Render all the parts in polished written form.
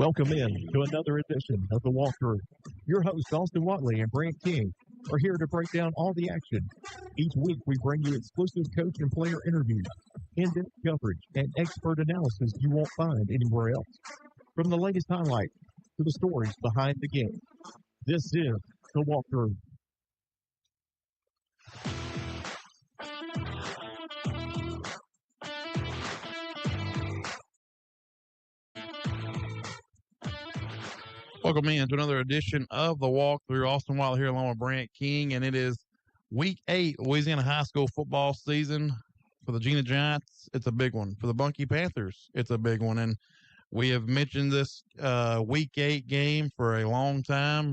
Welcome in to another edition of The Walkthrough. Your hosts, Austin Watley and Brant King, are here to break down all the action. Each week, we bring you exclusive coach and player interviews, in-depth coverage, and expert analysis you won't find anywhere else. From the latest highlights to the stories behind the game, this is The Walkthrough. Welcome in to another edition of The Walkthrough. Austin Watley here along with Brant King, and it is Week 8 Louisiana High School football season. For the Jena Giants, it's a big one. For the Bunkie Panthers, it's a big one. And we have mentioned this Week 8 game for a long time,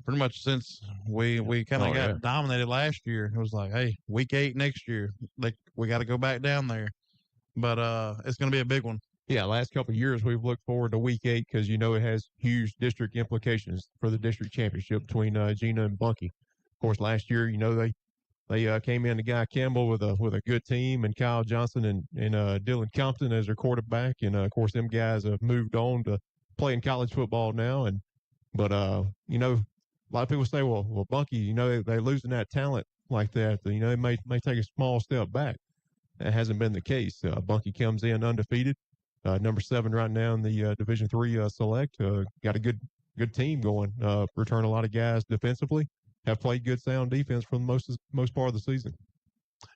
pretty much since we kind of got dominated last year. It was like, hey, Week 8 next year, we got to go back down there. But it's going to be a big one. Yeah, last couple of years we've looked forward to Week 8 because you know it has huge district implications for the district championship between Jena and Bunkie. Of course, last year, you know, they came in to Guy Campbell with a good team and Kyle Johnson and Dylan Compton as their quarterback, and of course them guys have moved on to playing college football now. But you know, a lot of people say, well, Bunkie, you know, they're losing that talent like that. You know, they may take a small step back. That hasn't been the case. Bunkie comes in undefeated. Number 7 right now in the Division III Select. Got a good team going. Return a lot of guys defensively. Have played good sound defense for the most part of the season.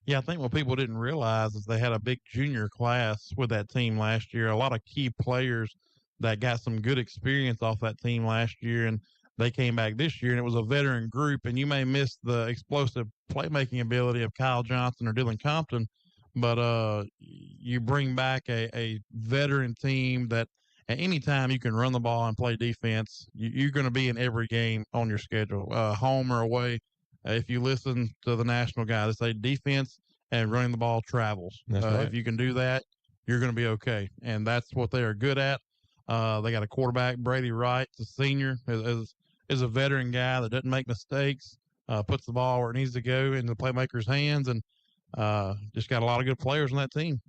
Yeah, I think what people didn't realize is they had a big junior class with that team last year. A lot of key players that got some good experience off that team last year, and they came back this year, and it was a veteran group. And you may miss the explosive playmaking ability of Kyle Johnson or Dylan Compton, but you bring back a veteran team that at any time you can run the ball and play defense. You're going to be in every game on your schedule, home or away. If you listen to the national guy, they say defense and running the ball travels. That's right. If you can do that, you're going to be okay. And that's what they are good at. They got a quarterback, Brady Wright, a senior, is a veteran guy that doesn't make mistakes, puts the ball where it needs to go in the playmaker's hands, and just got a lot of good players on that team.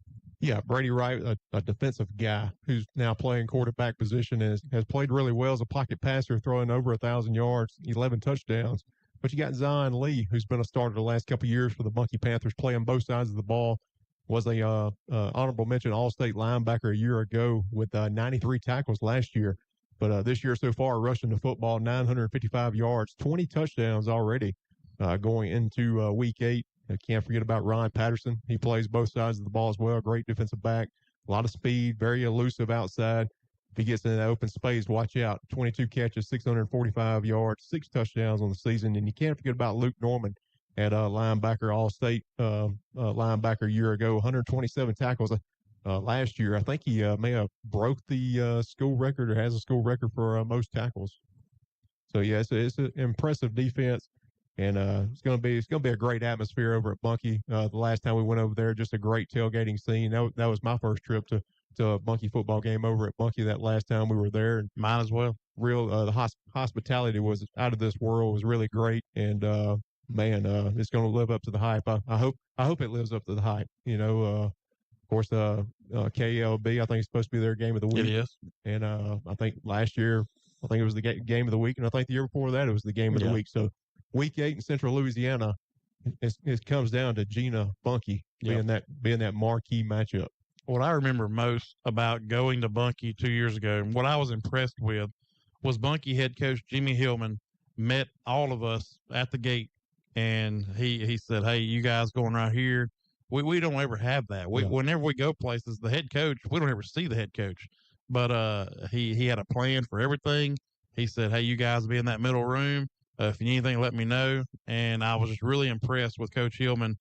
Yeah, Brady Wright, a defensive guy who's now playing quarterback position, has played really well as a pocket passer, throwing over 1,000 yards, 11 touchdowns. But you got Zion Lee, who's been a starter the last couple of years for the Bunkie Panthers, playing both sides of the ball. Was a honorable mention All-State linebacker a year ago with 93 tackles last year. But this year so far, rushing the football 955 yards, 20 touchdowns already going into Week 8. I can't forget about Ryan Patterson. He plays both sides of the ball as well. Great defensive back. A lot of speed, very elusive outside. If he gets in that open space, watch out. 22 catches, 645 yards, 6 touchdowns on the season. And you can't forget about Luke Norman at linebacker, All-State linebacker a year ago, 127 tackles last year. I think he may have broke the school record or has a school record for most tackles. So, yeah, it's an impressive defense. And it's gonna be a great atmosphere over at Bunkie. The last time we went over there, just a great tailgating scene. That was my first trip to a Bunkie football game over at Bunkie. That last time we were there, and mine as well. The hospitality was out of this world. It was really great, and it's going to live up to the hype. I hope it lives up to the hype. You know, of course, KLB. I think it's supposed to be their game of the week. It is, and I think last year, I think it was the game of the week, and I think the year before that, it was the game of the week. So. Week 8 in Central Louisiana, it comes down to Jena Bunkie being that marquee matchup. What I remember most about going to Bunkie 2 years ago, and what I was impressed with, was Bunkie head coach Jimmy Hillman met all of us at the gate, and he said, "Hey, you guys going right here? We don't ever have that. Whenever we go places, the head coach, we don't ever see the head coach, but he had a plan for everything. He said, "Hey, you guys be in that middle room. If you need anything, let me know." And I was just really impressed with Coach Hillman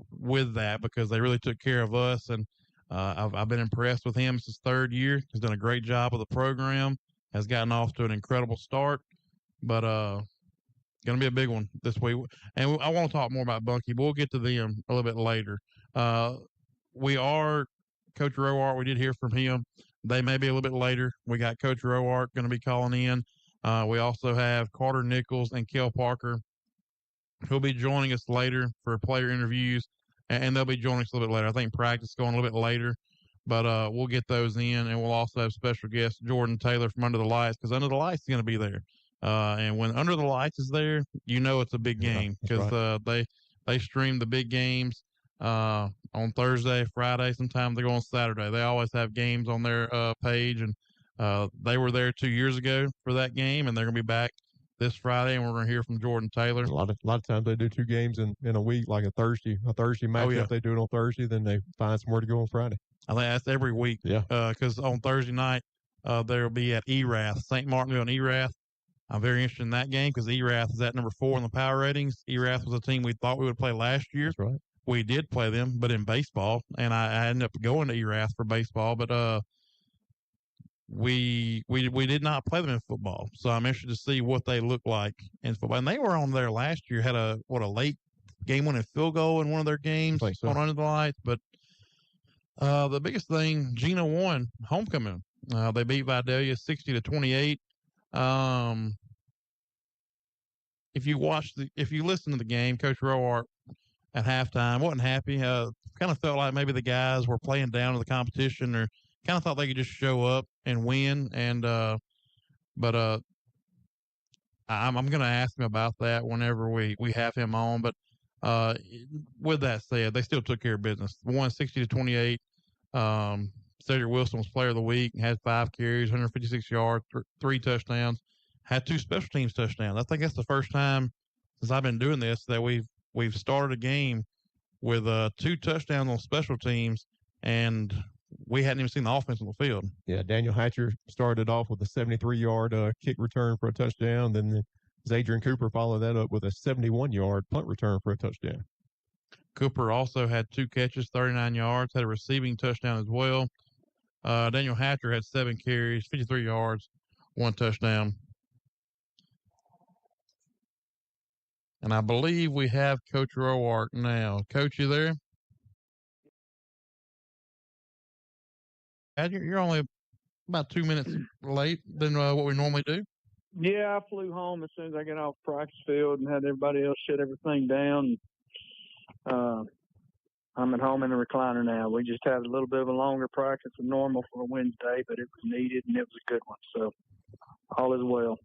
with that, because they really took care of us. And I've been impressed with him since 3rd year. He's done a great job with the program, has gotten off to an incredible start. But going to be a big one this week. And I want to talk more about Bunkie, but we'll get to them a little bit later. Coach Roart, we did hear from him. They may be a little bit later. We got Coach Roart going to be calling in. We also have Carter Nichols and Kel Parker, who'll be joining us later for player interviews, and they'll be joining us a little bit later. I think practice going a little bit later. But we'll get those in, and we'll also have special guest Jordan Taylor from Under the Lights, because Under the Lights is going to be there. And when Under the Lights is there, you know it's a big game, because they stream the big games on Thursday, Friday. Sometimes they go on Saturday. They always have games on their page, and they were there 2 years ago for that game, and they're going to be back this Friday, and we're going to hear from Jordan Taylor. A lot of times they do 2 games in a week, like a Thursday matchup. They do it on Thursday, then they find somewhere to go on Friday. I think that's every week. Yeah. Because on Thursday night, they'll be at Erath, St. Martinville and Erath. I'm very interested in that game because Erath is at number 4 in the power ratings. Erath was a team we thought we would play last year. That's right. We did play them, but in baseball, and I ended up going to Erath for baseball, but we did not play them in football. So I'm interested to see what they look like in football. And they were on there last year, had a late game-winning field goal in one of their games on Under the Lights. But the biggest thing, Gina won homecoming. They beat Vidalia 60-28. If you listen to the game, Coach Roark at halftime wasn't happy. Kind of felt like maybe the guys were playing down to the competition, or kind of thought they could just show up and win. And I'm going to ask him about that whenever we have him on. But with that said, they still took care of business. Won 60-28. Cedric Wilson was player of the week, had 5 carries, 156 yards, 3 touchdowns, had 2 special teams touchdowns. I think that's the first time since I've been doing this that we've started a game with 2 touchdowns on special teams, and we hadn't even seen the offense on the field. Yeah, Daniel Hatcher started off with a 73-yard kick return for a touchdown. Then Zadrian Cooper followed that up with a 71-yard punt return for a touchdown. Cooper also had 2 catches, 39 yards, had a receiving touchdown as well. Daniel Hatcher had 7 carries, 53 yards, 1 touchdown. And I believe we have Coach Roark now. Coach, you there? You're only about 2 minutes late than what we normally do. Yeah, I flew home as soon as I got off practice field and had everybody else shut everything down. I'm at home in the recliner now. We just had a little bit of a longer practice than normal for a Wednesday, but it was needed and it was a good one. So all is well.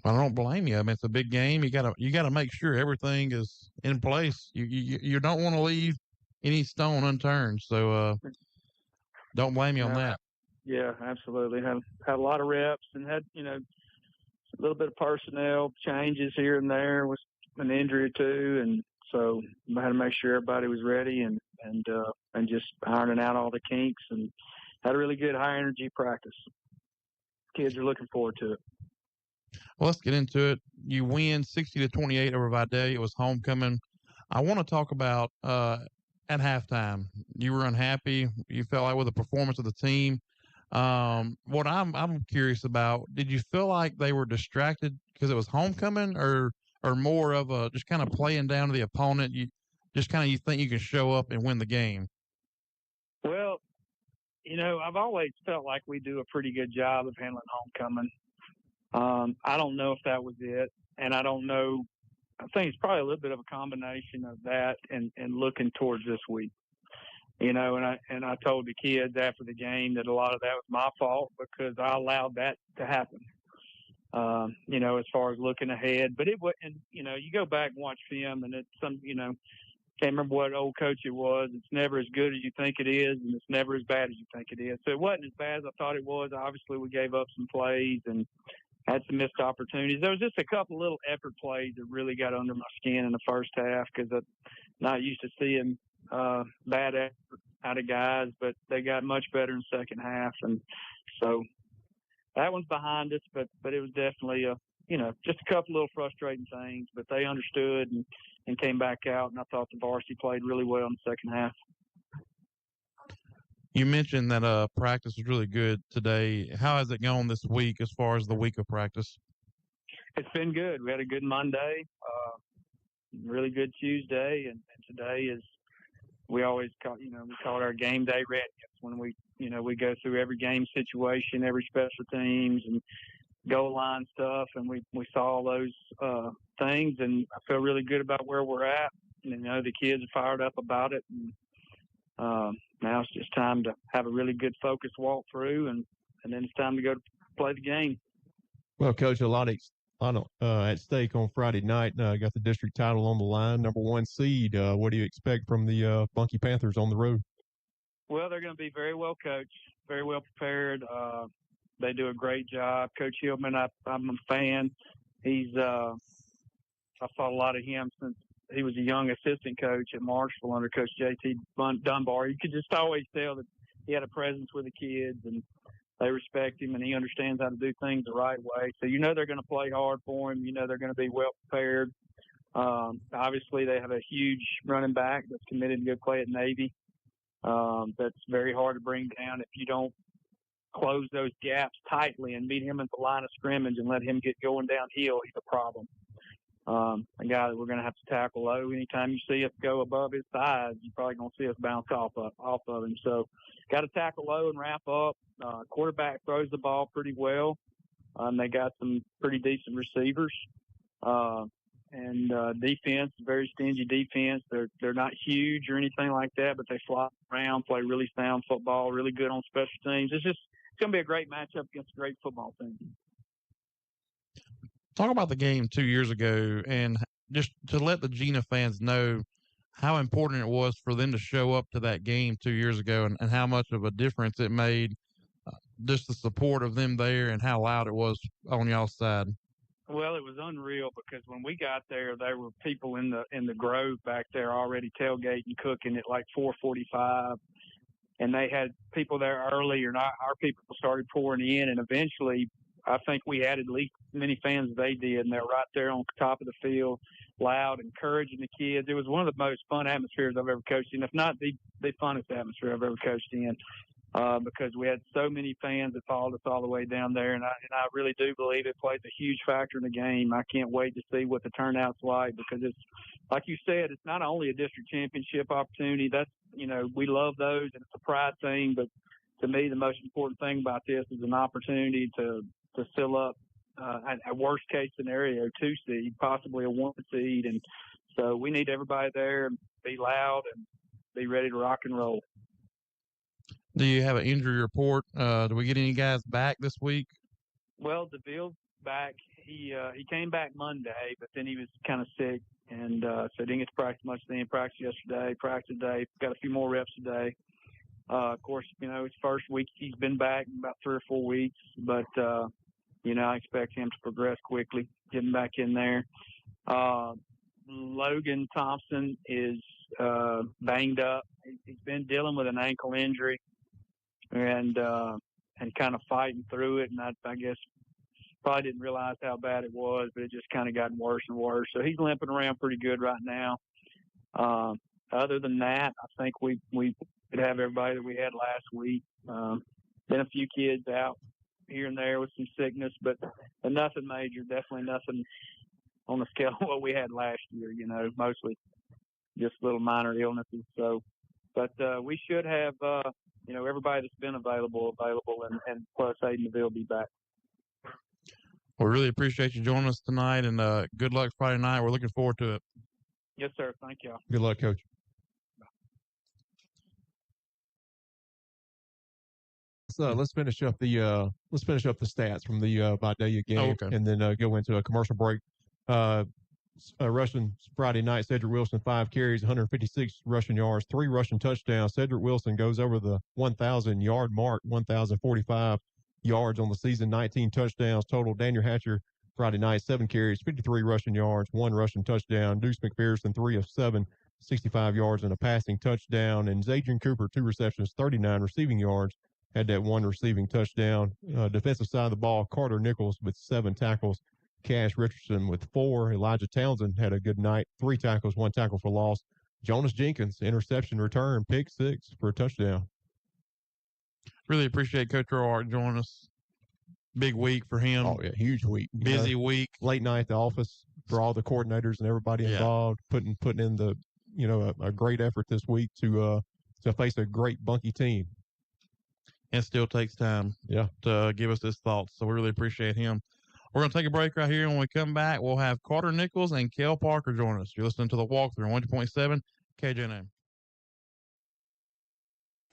I don't blame you. I mean, it's a big game. You gotta make sure everything is in place. You don't want to leave any stone unturned. So don't blame you on that. Yeah, absolutely. Had a lot of reps and had a little bit of personnel changes here and there with an injury or two, and so I had to make sure everybody was ready and just ironing out all the kinks, and had a really good high energy practice. Kids are looking forward to it. Well, let's get into it. You win 60-28 over Vidalia. It was homecoming. I want to talk about at halftime. You were unhappy. You felt like with the performance of the team. What I'm curious about, did you feel like they were distracted because it was homecoming, or more of a just kind of playing down to the opponent? You think you can show up and win the game? Well, I've always felt like we do a pretty good job of handling homecoming. I don't know if that was it, and I don't know. I think it's probably a little bit of a combination of that and looking towards this week. And I told the kids after the game that a lot of that was my fault because I allowed that to happen. As far as looking ahead, but it was, and you go back and watch film, and it's can't remember what old coach it was. It's never as good as you think it is, and it's never as bad as you think it is. So it wasn't as bad as I thought it was. Obviously, we gave up some plays and had some missed opportunities. There was just a couple little effort plays that really got under my skin in the first half because I'm not used to seeing bad effort out of guys, but they got much better in the second half, and so that one's behind us. But it was definitely just a couple little frustrating things, but they understood and came back out, and I thought the varsity played really well in the second half. You mentioned that practice was really good today. How has it gone this week as far as the week of practice? It's been good. We had a good Monday, really good Tuesday, and today is we always call it our game day readiness when we go through every game situation, every special teams and goal line stuff, and we saw all those things, and I feel really good about where we're at. And, the kids are fired up about it, and now it's just time to have a really good focused walkthrough, and then it's time to go to play the game. Well, Coach, a lot at stake on Friday night. Got the district title on the line, number 1 seed. What do you expect from the Bunkie Panthers on the road? Well, they're going to be very well coached, very well prepared. They do a great job. Coach Hillman, I'm a fan. I saw a lot of him since he was a young assistant coach at Marshall under Coach J.T. Dunbar. You could just always tell that he had a presence with the kids, and they respect him, and he understands how to do things the right way. So they're going to play hard for him. They're going to be well prepared. Obviously, they have a huge running back that's committed to go play at Navy. That's very hard to bring down if you don't close those gaps tightly and meet him at the line of scrimmage and let him get going downhill. He's a problem. A guy that we're going to have to tackle low. Anytime you see us go above his thighs, you're probably going to see us bounce off of him. So got to tackle low and wrap up. Quarterback throws the ball pretty well. They got some pretty decent receivers. And defense, very stingy defense. They're not huge or anything like that, but they fly around, play really sound football, really good on special teams. It's going to be a great matchup against a great football team. Talk about the game 2 years ago, and just to let the Jena fans know how important it was for them to show up to that game 2 years ago, and how much of a difference it made, just the support of them there and how loud it was on y'all's side. Well, it was unreal because when we got there were people in the Grove back there already tailgating, cooking at like 4:45, and they had people there early, or not. Our people started pouring in, and eventually, I think we had at least as many fans as they did, and they're right there on top of the field, loud, encouraging the kids. It was one of the most fun atmospheres I've ever coached in, if not the funnest atmosphere I've ever coached in. Because we had so many fans that followed us all the way down there, and I really do believe it plays a huge factor in the game. I can't wait to see what the turnout's like, because it's, like you said, it's not only a district championship opportunity. That's, we love those, and it's a pride thing, but to me, the most important thing about this is an opportunity to fill up a worst case scenario 2 seed, possibly a 1 seed, and so we need everybody there and be loud and be ready to rock and roll. Do you have an injury report? Do we get any guys back this week? Well, DeVille's back. He came back Monday, but then he was kind of sick, and so he didn't get to practice much then. Practice yesterday, practice today, got a few more reps today. Of course, his first week, he's been back about 3 or 4 weeks, but, I expect him to progress quickly, getting back in there. Logan Thompson is banged up. He's been dealing with an ankle injury and kind of fighting through it, and I guess probably didn't realize how bad it was, but it just kind of gotten worse and worse. So he's limping around pretty good right now. Other than that, I think we could have everybody that we had last week. Been a few kids out here and there with some sickness, but nothing major. Definitely nothing on the scale of what we had last year. Mostly just little minor illnesses. So, but we should have everybody that's been available, and plus Aiden DeVille will be back. We really appreciate you joining us tonight, and good luck Friday night. We're looking forward to it. Yes, sir. Thank y'all. Good luck, Coach. So let's finish up the stats from the Vidalia game, okay. and then go into a commercial break. Rushing Friday night, Cedric Wilson 5 carries, 156 rushing yards, 3 rushing touchdowns. Cedric Wilson goes over the 1,000 yard mark, 1,045 yards on the season, 19 touchdowns total. Daniel Hatcher Friday night, 7 carries, 53 rushing yards, 1 rushing touchdown. Deuce McPherson 3 of 7, 65 yards and a passing touchdown. And Zadrian Cooper 2 receptions, 39 receiving yards. Had that 1 receiving touchdown. Defensive side of the ball, Carter Nichols with 7 tackles. Cash Richardson with 4. Elijah Townsend had a good night. 3 tackles, 1 tackle for loss. Jonas Jenkins, interception return, pick 6 for a touchdown. Really appreciate Coach Roark joining us. Big week for him. Oh, yeah, huge week. Busy week. Late night at the office for all the coordinators and everybody involved, putting in the, a great effort this week to face a great Bunkie team. And still takes time to give us his thoughts. So we really appreciate him. We're going to take a break right here. When we come back, we'll have Carter Nichols and Kel Parker join us. You're listening to The Walkthrough on 1.7 KJNA.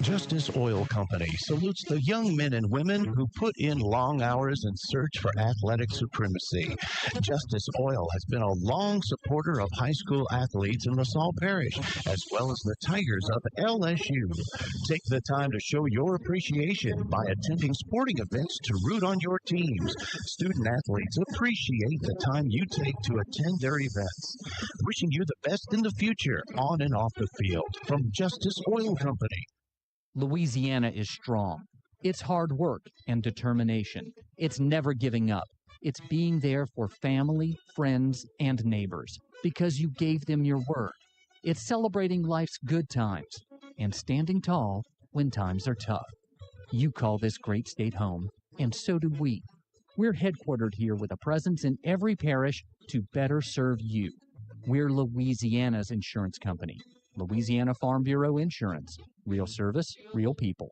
Justice Oil Company salutes the young men and women who put in long hours in search for athletic supremacy. Justice Oil has been a long supporter of high school athletes in LaSalle Parish, as well as the Tigers of LSU. Take the time to show your appreciation by attending sporting events to root on your teams. Student athletes appreciate the time you take to attend their events. Wishing you the best in the future, on and off the field, from Justice Oil Company. Louisiana is strong. It's hard work and determination. It's never giving up. It's being there for family, friends, and neighbors because you gave them your word. It's celebrating life's good times and standing tall when times are tough. You call this great state home, and so do we. We're headquartered here with a presence in every parish to better serve you. We're Louisiana's insurance company. Louisiana Farm Bureau Insurance. Real service, real people.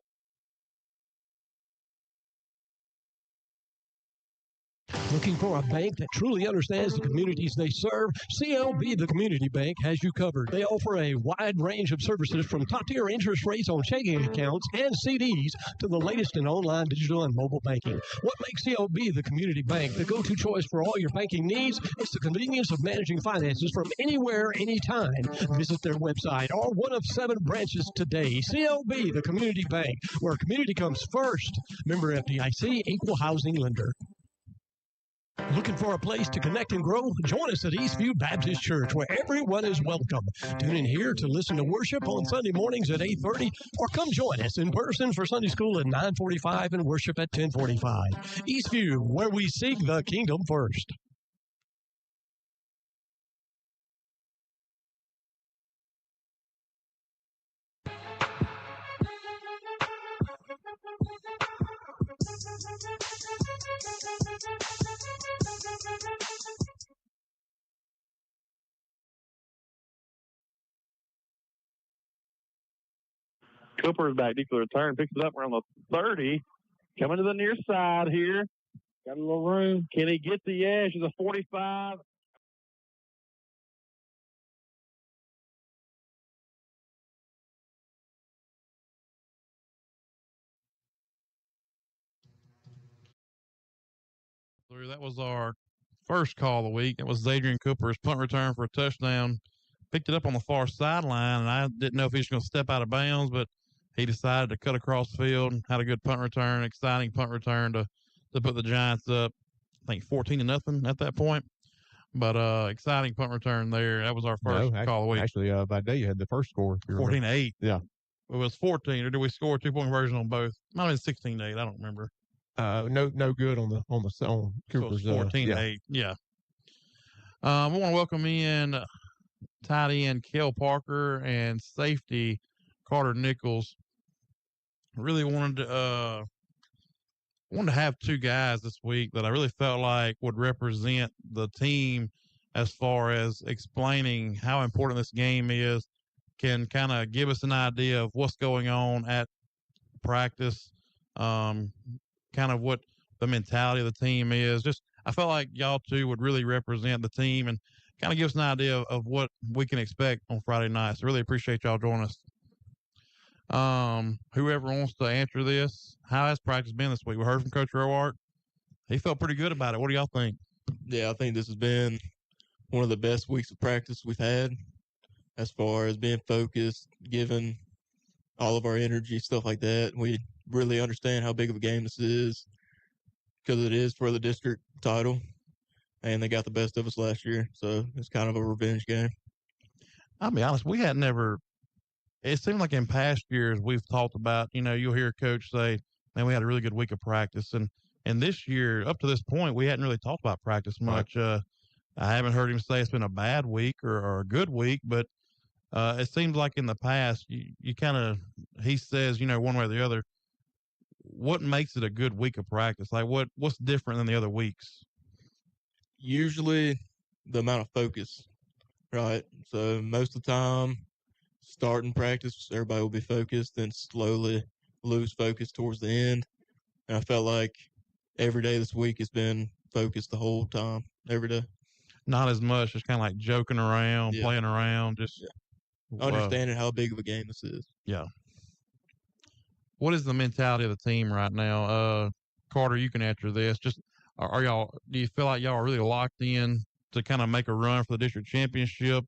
Looking for a bank that truly understands the communities they serve? CLB, the community bank, has you covered. They offer a wide range of services from top-tier interest rates on checking accounts and CDs to the latest in online, digital, and mobile banking. What makes CLB the community bank the go-to choice for all your banking needs? It's the convenience of managing finances from anywhere, anytime. Visit their website or one of 7 branches today. CLB, the community bank, where community comes first. Member FDIC, equal housing lender. Looking for a place to connect and grow? Join us at Eastview Baptist Church, where everyone is welcome. Tune in here to listen to worship on Sunday mornings at 8:30, or come join us in person for Sunday school at 9:45 and worship at 10:45. Eastview, where we seek the kingdom first. Cooper's back deep to the return, picks it up around the 30, coming to the near side here. Got a little room. Can he get the edge? It's a 45. That was our first call of the week. It was Adrian Cooper's punt return for a touchdown. Picked it up on the far sideline, and I didn't know if he was going to step out of bounds, but he decided to cut across the field. Had a good punt return, exciting punt return to put the Giants up, I think 14-0 at that point. But exciting punt return there. That was our first call of the week. Actually, that day you had the first score. 14-8. Yeah. It was 14, or did we score a 2-point conversion on both? Might have been 16-8. I don't remember. No good on Cooper's. So it was 14-8. Yeah. We want to welcome in tight end Kel Parker and safety Carter Nichols. Really wanted to have 2 guys this week that I really felt like would represent the team as far as explaining how important this game is, can kind of give us an idea of what's going on at practice, kind of what the mentality of the team is. Just I felt like y'all 2 would really represent the team and kind of give us an idea of what we can expect on Friday night. So really appreciate y'all joining us. Whoever wants to answer this, how has practice been this week? We heard from Coach Roark. He felt pretty good about it. What do y'all think? Yeah, I think this has been one of the best weeks of practice we've had as far as being focused, giving all of our energy, stuff like that. We really understand how big of a game this is because it is for the district title, and they got the best of us last year. So it's kind of a revenge game. I'll be honest, we had never – it seemed like in past years we've talked about, you'll hear a coach say, man, we had a really good week of practice. And this year, up to this point, we hadn't really talked about practice much. Right. I haven't heard him say it's been a bad week or a good week, but it seems like in the past, you kind of – he says, one way or the other, what makes it a good week of practice? Like what's different than the other weeks? Usually the amount of focus, right? So most of the time, starting practice, everybody will be focused, then slowly lose focus towards the end. And I felt like every day this week has been focused the whole time, every day. Not as much, just kind of like joking around, playing around, just understanding how big of a game this is. Yeah. what is the mentality of the team right now? Carter, you can answer this. Just are y'all? Do you feel like y'all are really locked in to kind of make a run for the district championship?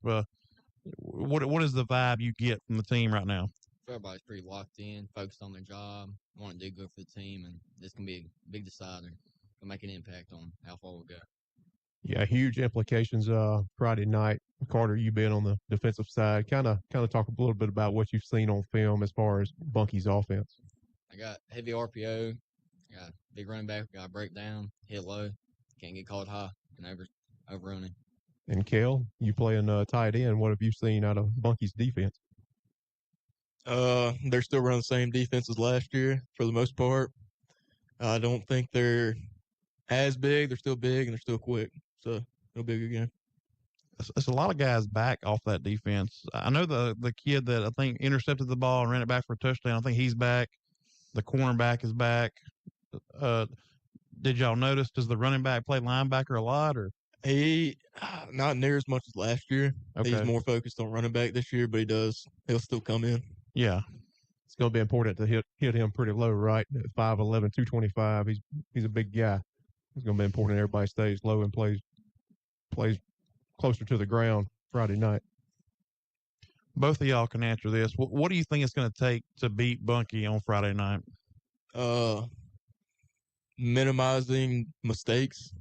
What is the vibe you get from the team right now? Everybody's pretty locked in, focused on their job, want to do good for the team, and this can be a big decider. It'll make an impact on how far we'll go. Yeah, huge implications. Friday night, Carter, you being on the defensive side, kind of talk a little bit about what you've seen on film as far as Bunky's offense. I got heavy RPO, got big running back, got break down, hit low, can't get called high and overrunning. And Kel, you playing tight end. What have you seen out of Bunky's defense? They're still running the same defense as last year for the most part. I don't think they're as big. They're still big and they're still quick. So it'll be a good game. It's a lot of guys back off that defense. I know the kid that I think intercepted the ball and ran it back for a touchdown. I think he's back. The cornerback is back. Did y'all notice? Does the running back play linebacker a lot, or he not near as much as last year? Okay. He's more focused on running back this year, but he'll still come in. Yeah, it's going to be important to hit him pretty low, right? At 5'11", 225. He's a big guy. It's going to be important everybody stays low and plays closer to the ground Friday night. Both of y'all can answer this. What do you think it's going to take to beat Bunky on Friday night? Minimizing mistakes.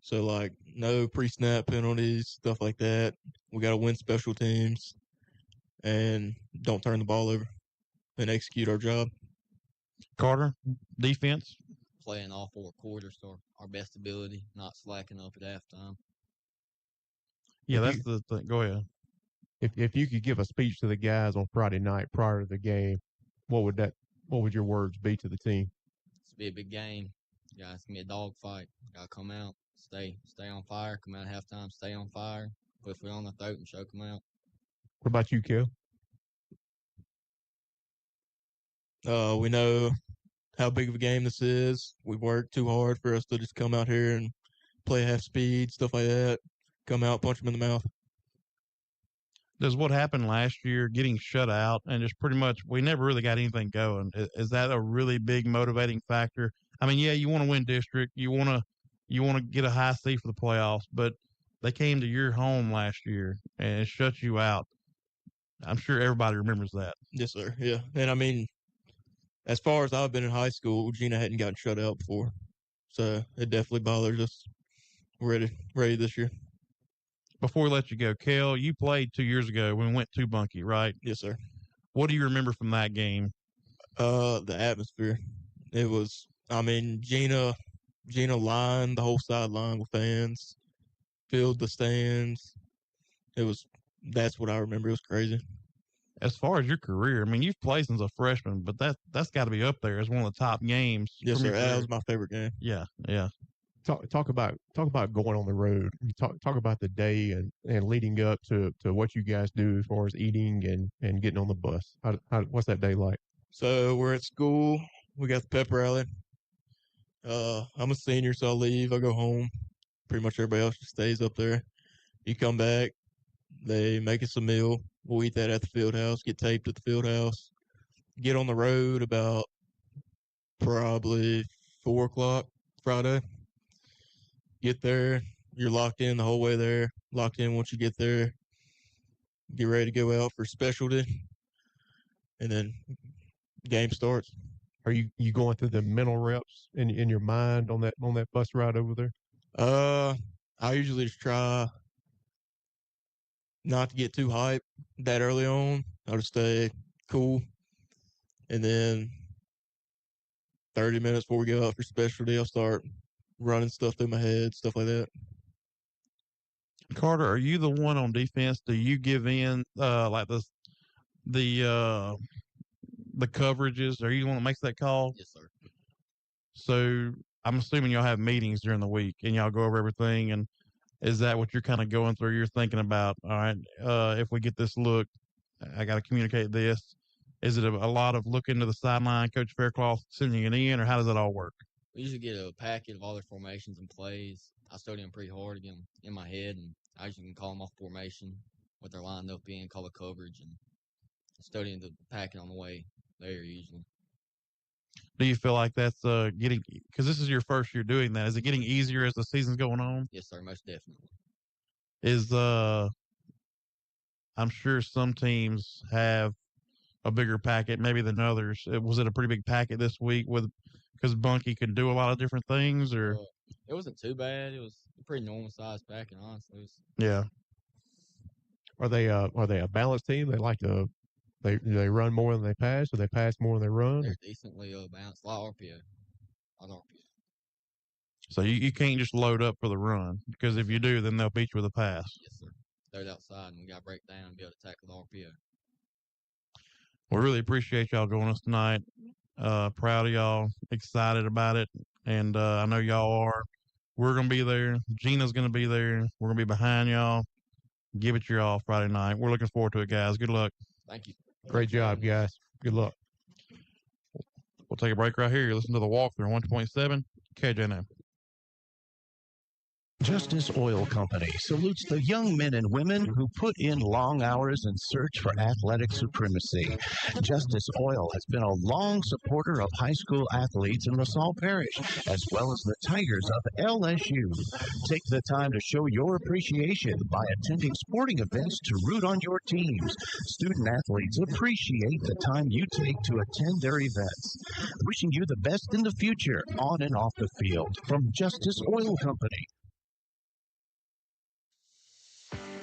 So, like, no pre-snap penalties, stuff like that. We got to win special teams and don't turn the ball over and execute our job. Carter, defense? Playing all 4 quarters to our best ability, not slacking up at halftime. Yeah, that's the thing. Go ahead. If you could give a speech to the guys on Friday night prior to the game, what would your words be to the team? It's be a big game. Yeah, it's gonna be a dog fight. Gotta come out, stay on fire, come out at halftime, stay on fire, put foot on the throat and choke them out. What about you, Kel? We know how big of a game this is. We worked too hard for us to just come out here and play half speed, stuff like that. Come out, punch them in the mouth. Does what happened last year, getting shut out, and just pretty much we never really got anything going, is that a really big motivating factor? I mean, yeah, you want to win district, you want to get a high seed for the playoffs, but they came to your home last year and it shut you out. I'm sure everybody remembers that. Yes, sir. Yeah, and I mean, as far as I've been in high school, Gina hadn't gotten shut out before, so it definitely bothers us. We're ready this year. Before we let you go, Kel, you played 2 years ago when we went to Bunky, right? Yes, sir. What do you remember from that game? The atmosphere. It was, I mean, Gina lined the whole sideline with fans, filled the stands. That's what I remember. It was crazy. As far as your career, I mean, you've played since a freshman, but that's got to be up there as one of the top games. Yes, sir. That was my favorite game. Yeah. Talk about going on the road. Talk about the day and leading up to what you guys do as far as eating and getting on the bus. What's that day like? So we're at school. We got the pep rally. I'm a senior, so I leave. I go home. Pretty much everybody else just stays up there. You come back. They make us a meal. We'll eat that at the field house. Get taped at the field house. Get on the road about probably 4 o'clock Friday. Get there, you're locked in the whole way there. Locked in once you get there. Get ready to go out for specialty, and then game starts. Are you going through the mental reps in your mind on that bus ride over there? I usually just try not to get too hyped that early on. I'll just stay cool, and then 30 minutes before we go out for specialty, I'll start running stuff through my head, stuff like that. Carter, are you the one on defense? Do you give in like the coverages? Are you the one that makes that call? Yes, sir. So I'm assuming y'all have meetings during the week and y'all go over everything. And is that what you're kind of going through? You're thinking about, all right, if we get this look, I got to communicate this. Is it a lot of looking to the sideline, Coach Faircloth sending it in, or how does that all work? We usually get a packet of all their formations and plays. I study them pretty hard again in my head, and I usually can call them off formation, what they're lined up in, call the coverage, and studying the packet on the way there usually. Do you feel like that's getting, because this is your first year doing that, is it getting easier as the season's going on? Yes, sir, most definitely. Is I'm sure some teams have a bigger packet maybe than others. Was it a pretty big packet this week because Bunkie could do a lot of different things, or? It wasn't too bad. It was a pretty normal sized packet, honestly. Yeah. Are they a balanced team? They like to they run more than they pass, or they pass more than they run? They're decently balanced. A lot of RPO. So you can't just load up for the run, because if you do, then they'll beat you with a pass. Yes, sir. Throw it outside, and we got to break down and be able to tackle the RPO. We really appreciate y'all joining us tonight. Proud of y'all, excited about it, and I know y'all are. We're going to be there. Gina's going to be there. We're going to be behind y'all. Give it your all Friday night. We're looking forward to it, guys. Good luck. Thank you. Great job, guys. Good luck. We'll take a break right here. Listen to the walkthrough on 1.7 KJNM. Justice Oil Company salutes the young men and women who put in long hours in search for athletic supremacy. Justice Oil has been a long supporter of high school athletes in LaSalle Parish, as well as the Tigers of LSU. Take the time to show your appreciation by attending sporting events to root on your teams. Student athletes appreciate the time you take to attend their events. Wishing you the best in the future, on and off the field, from Justice Oil Company.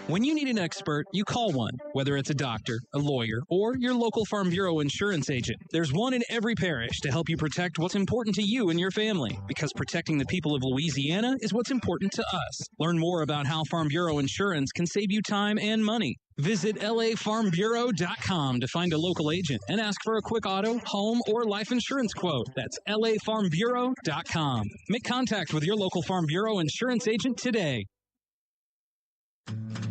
When you need an expert, you call one, whether it's a doctor, a lawyer, or your local Farm Bureau insurance agent. There's one in every parish to help you protect what's important to you and your family, because protecting the people of Louisiana is what's important to us. Learn more about how Farm Bureau insurance can save you time and money. Visit lafarmbureau.com to find a local agent and ask for a quick auto, home, or life insurance quote. That's lafarmbureau.com. Make contact with your local Farm Bureau insurance agent today.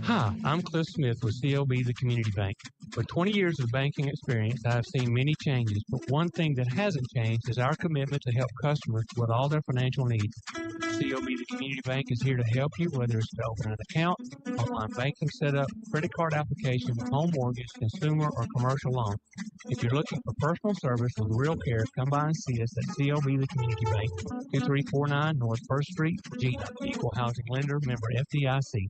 Hi, I'm Cliff Smith with CLB, the Community Bank. With 20 years of banking experience, I have seen many changes, but one thing that hasn't changed is our commitment to help customers with all their financial needs. CLB, the Community Bank is here to help you, whether it's to open an account, online banking setup, credit card application, home mortgage, consumer, or commercial loan. If you're looking for personal service with real care, come by and see us at CLB, the Community Bank, 2349 North 1st Street, Virginia, Equal Housing Lender, member FDIC.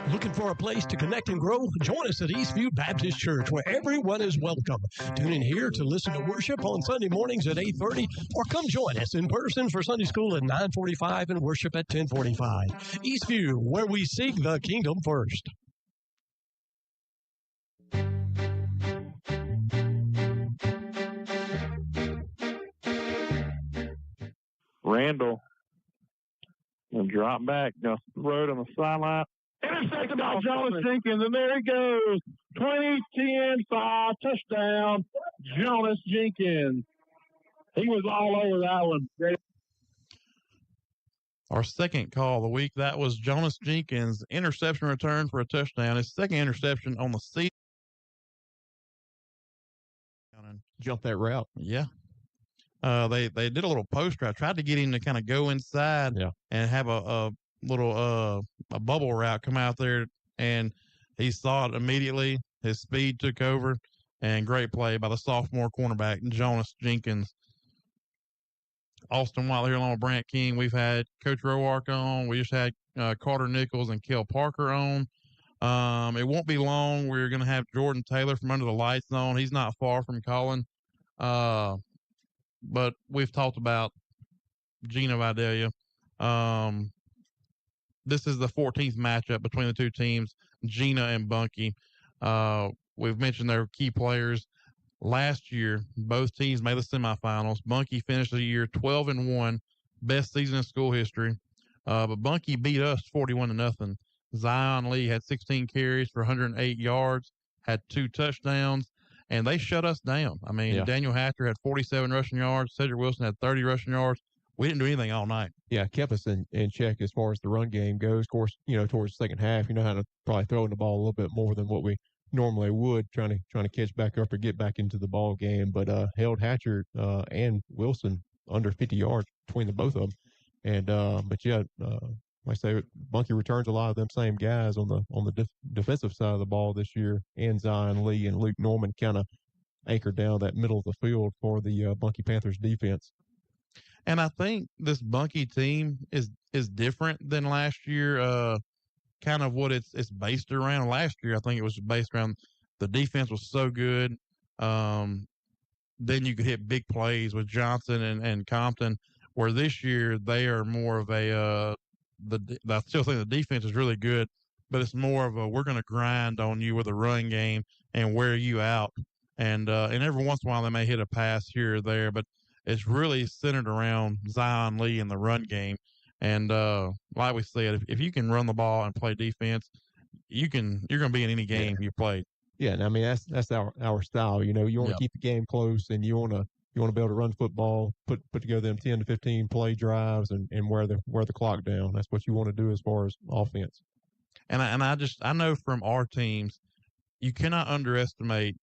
Looking for a place to connect and grow? Join us at Eastview Baptist Church, where everyone is welcome. Tune in here to listen to worship on Sunday mornings at 8:30, or come join us in person for Sunday school at 9:45 and worship at 10:45. Eastview, where we seek the kingdom first. Randall will drop back, down the road on the sideline. Intercepted by Jonas Jenkins, and there he goes. 20-10-5 touchdown, Jonas Jenkins. He was all over that one. Great. Our second call of the week, that was Jonas Jenkins, interception return for a touchdown. His second interception on the season. Jump that route. Yeah. They did a little poster. I tried to get him to kind of go inside and have a little a bubble route come out there, and he saw it immediately. His speed took over, and great play by the sophomore cornerback, Jonas Jenkins. Austin White here along with Brant King. We've had Coach Roark on. We just had Carter Nichols and Kel Parker on. It won't be long. We're going to have Jordan Taylor from Under the Lights on. He's not far from calling. But we've talked about Gina Vidalia. This is the 14th matchup between the two teams, Gina and Bunkie. We've mentioned their key players. Last year, both teams made the semifinals. Bunkie finished the year 12-1, best season in school history. But Bunkie beat us 41-0. Zion Lee had 16 carries for 108 yards, had 2 touchdowns, and they shut us down. I mean, Daniel Hatcher had 47 rushing yards. Cedric Wilson had 30 rushing yards. We didn't do anything all night. Yeah, kept us in check as far as the run game goes. Of course, towards the second half, how to probably throw in the ball a little bit more than what we normally would, trying to catch back up or get back into the ball game. But held Hatcher and Wilson under 50 yards between the both of them. And like I say, Bunkie returns a lot of them same guys on the defensive side of the ball this year, and Zion Lee and Luke Norman kind of anchored down that middle of the field for the Bunkie Panthers defense. And I think this Bunkie team is different than last year. Kind of what it's based around. Last year, I think it was based around the defense was so good. Then you could hit big plays with Johnson and Compton. Where this year they are more of a I still think the defense is really good, but it's more of a we're going to grind on you with a run game and wear you out. And every once in a while they may hit a pass here or there, but it's really centered around Zion Lee in the run game. And like we said, if you can run the ball and play defense, you're going to be in any game you play. Yeah, and I mean that's our style. You know, you want to keep the game close, and you want to be able to run football, put together them 10 to 15 play drives, and wear the clock down. That's what you want to do as far as offense. And I know from our teams, you cannot underestimate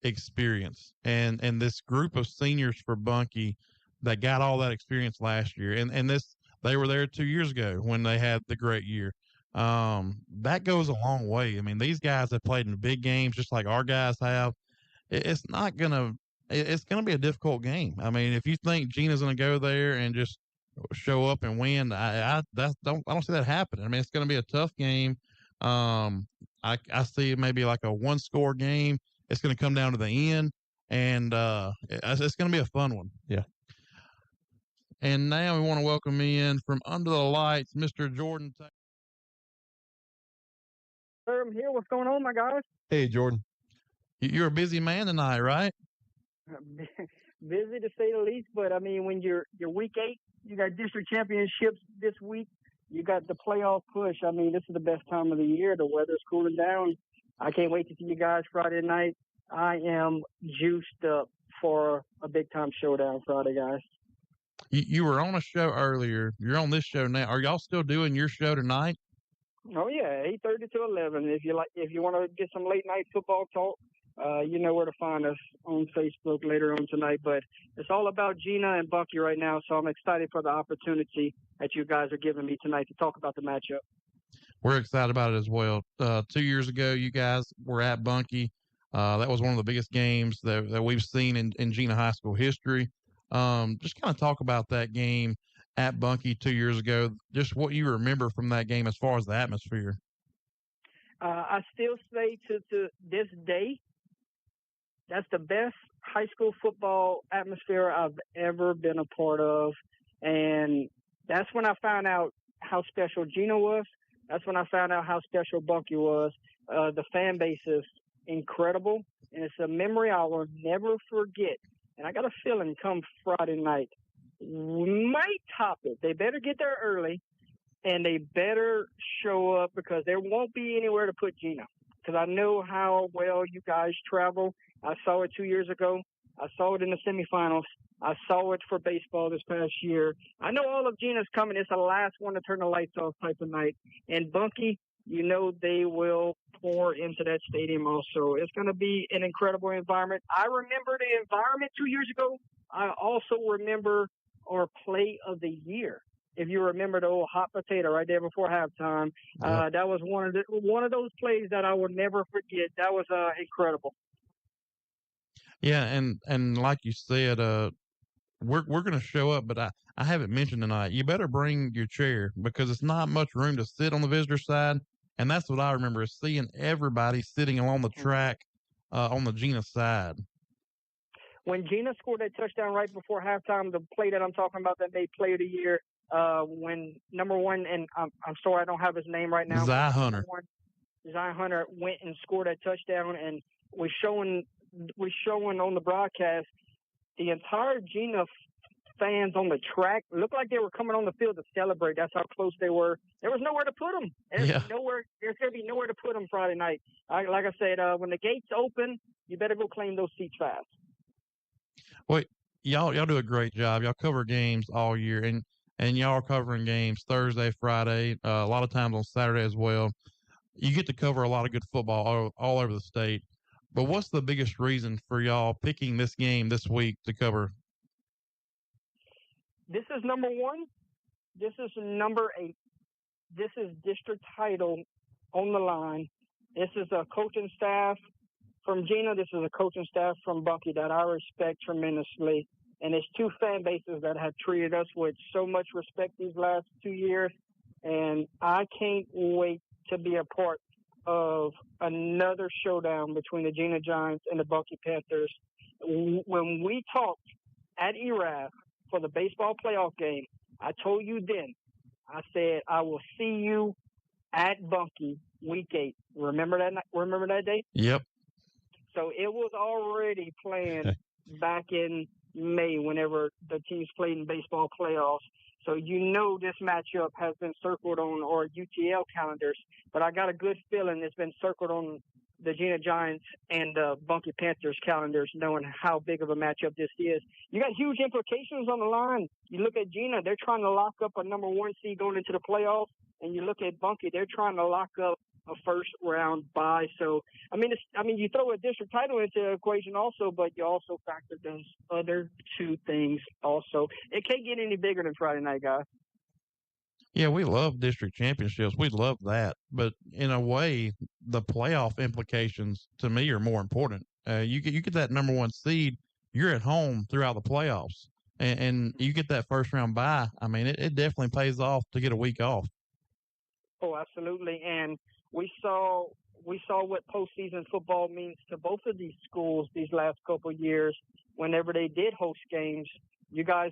experience and this group of seniors for Bunkie that got all that experience last year, and they were there 2 years ago when they had the great year. That goes a long way. I mean, these guys have played in big games just like our guys have. It's gonna be a difficult game. I mean, if you think Gina's gonna go there and just show up and win, I don't see that happening. I mean, it's gonna be a tough game. I see maybe like a 1-score game. It's gonna come down to the end, and it's gonna be a fun one. Yeah. And now we want to welcome in from under the lights, Mr. Jordan. I'm here. What's going on, my guys? Hey, Jordan. You're a busy man tonight, right? Busy to say the least, but I mean, when you're week 8, you got district championships this week. You got the playoff push. I mean, this is the best time of the year. The weather's cooling down. I can't wait to see you guys Friday night. I am juiced up for a big time showdown Friday, guys. You were on a show earlier. You're on this show now. Are y'all still doing your show tonight? Oh yeah, 8:30 to 11. If you want to get some late night football talk, you know where to find us on Facebook later on tonight. But it's all about Gina and Bunkie right now, so I'm excited for the opportunity that you guys are giving me tonight to talk about the matchup. We're excited about it as well. 2 years ago, you guys were at Bunkie. That was one of the biggest games that we've seen in Gina High School history. Just kind of talk about that game at Bunkie 2 years ago, just what you remember from that game as far as the atmosphere. I still say to this day, that's the best high school football atmosphere I've ever been a part of. And that's when I found out how special Gina was. That's when I found out how special Bunkie was. The fan base is incredible, and it's a memory I will never forget. And I got a feeling come Friday night, we might top it. They better get there early, and they better show up because there won't be anywhere to put Gina. Because I know how well you guys travel. I saw it 2 years ago. I saw it in the semifinals. I saw it for baseball this past year. I know all of Gina's coming. It's the last one to turn the lights off type of night. And Bunkie, you know they will pour into that stadium also. It's going to be an incredible environment. I remember the environment 2 years ago. I also remember our play of the year. If you remember the old hot potato right there before halftime, that was one of those plays that I will never forget. That was incredible. Yeah, and like you said, we're going to show up, but I haven't mentioned tonight. You better bring your chair because it's not much room to sit on the visitor side, and that's what I remember is seeing everybody sitting along the track on the Gina side. When Gina scored that touchdown right before halftime, the play that I'm talking about that made play of the year, when number one, and I'm sorry I don't have his name right now. Zion Hunter. Zion Hunter went and scored that touchdown, and we're showing on the broadcast the entire Gina fans on the track looked like they were coming on the field to celebrate. That's how close they were. There was nowhere to put them. There's going to be nowhere to put them Friday night. Like I said, when the gates open, you better go claim those seats fast. Well, y'all do a great job. Y'all cover games all year, and y'all are covering games Thursday, Friday, a lot of times on Saturday as well. You get to cover a lot of good football all over the state. But what's the biggest reason for y'all picking this game this week to cover? This is number 1. This is number 8. This is district title on the line. This is a coaching staff from Gina. This is a coaching staff from Bunkie that I respect tremendously. And it's two fan bases that have treated us with so much respect these last 2 years. And I can't wait to be a part of another showdown between the Gina Giants and the Bunkie Panthers. When we talked at ERAF for the baseball playoff game, I told you then, I said, I will see you at Bunkie week 8. Remember that day? Yep. So it was already planned back in May whenever the teams played in baseball playoffs. So you know this matchup has been circled on our UTL calendars, but I got a good feeling it's been circled on the Gina Giants and the Bunkie Panthers calendars, knowing how big of a matchup this is. You got huge implications on the line. You look at Gina, they're trying to lock up a number 1 seed going into the playoffs, and you look at Bunkie, they're trying to lock up a first-round bye. So, I mean, you throw a district title into the equation also, but you also factor those other two things also. It can't get any bigger than Friday night, guys. Yeah, we love district championships. We love that. But in a way, the playoff implications to me are more important. You get that number 1 seed, you're at home throughout the playoffs, and you get that first round bye. I mean, it definitely pays off to get a week off. Oh, absolutely. And we saw what postseason football means to both of these schools these last couple of years. Whenever they did host games, you guys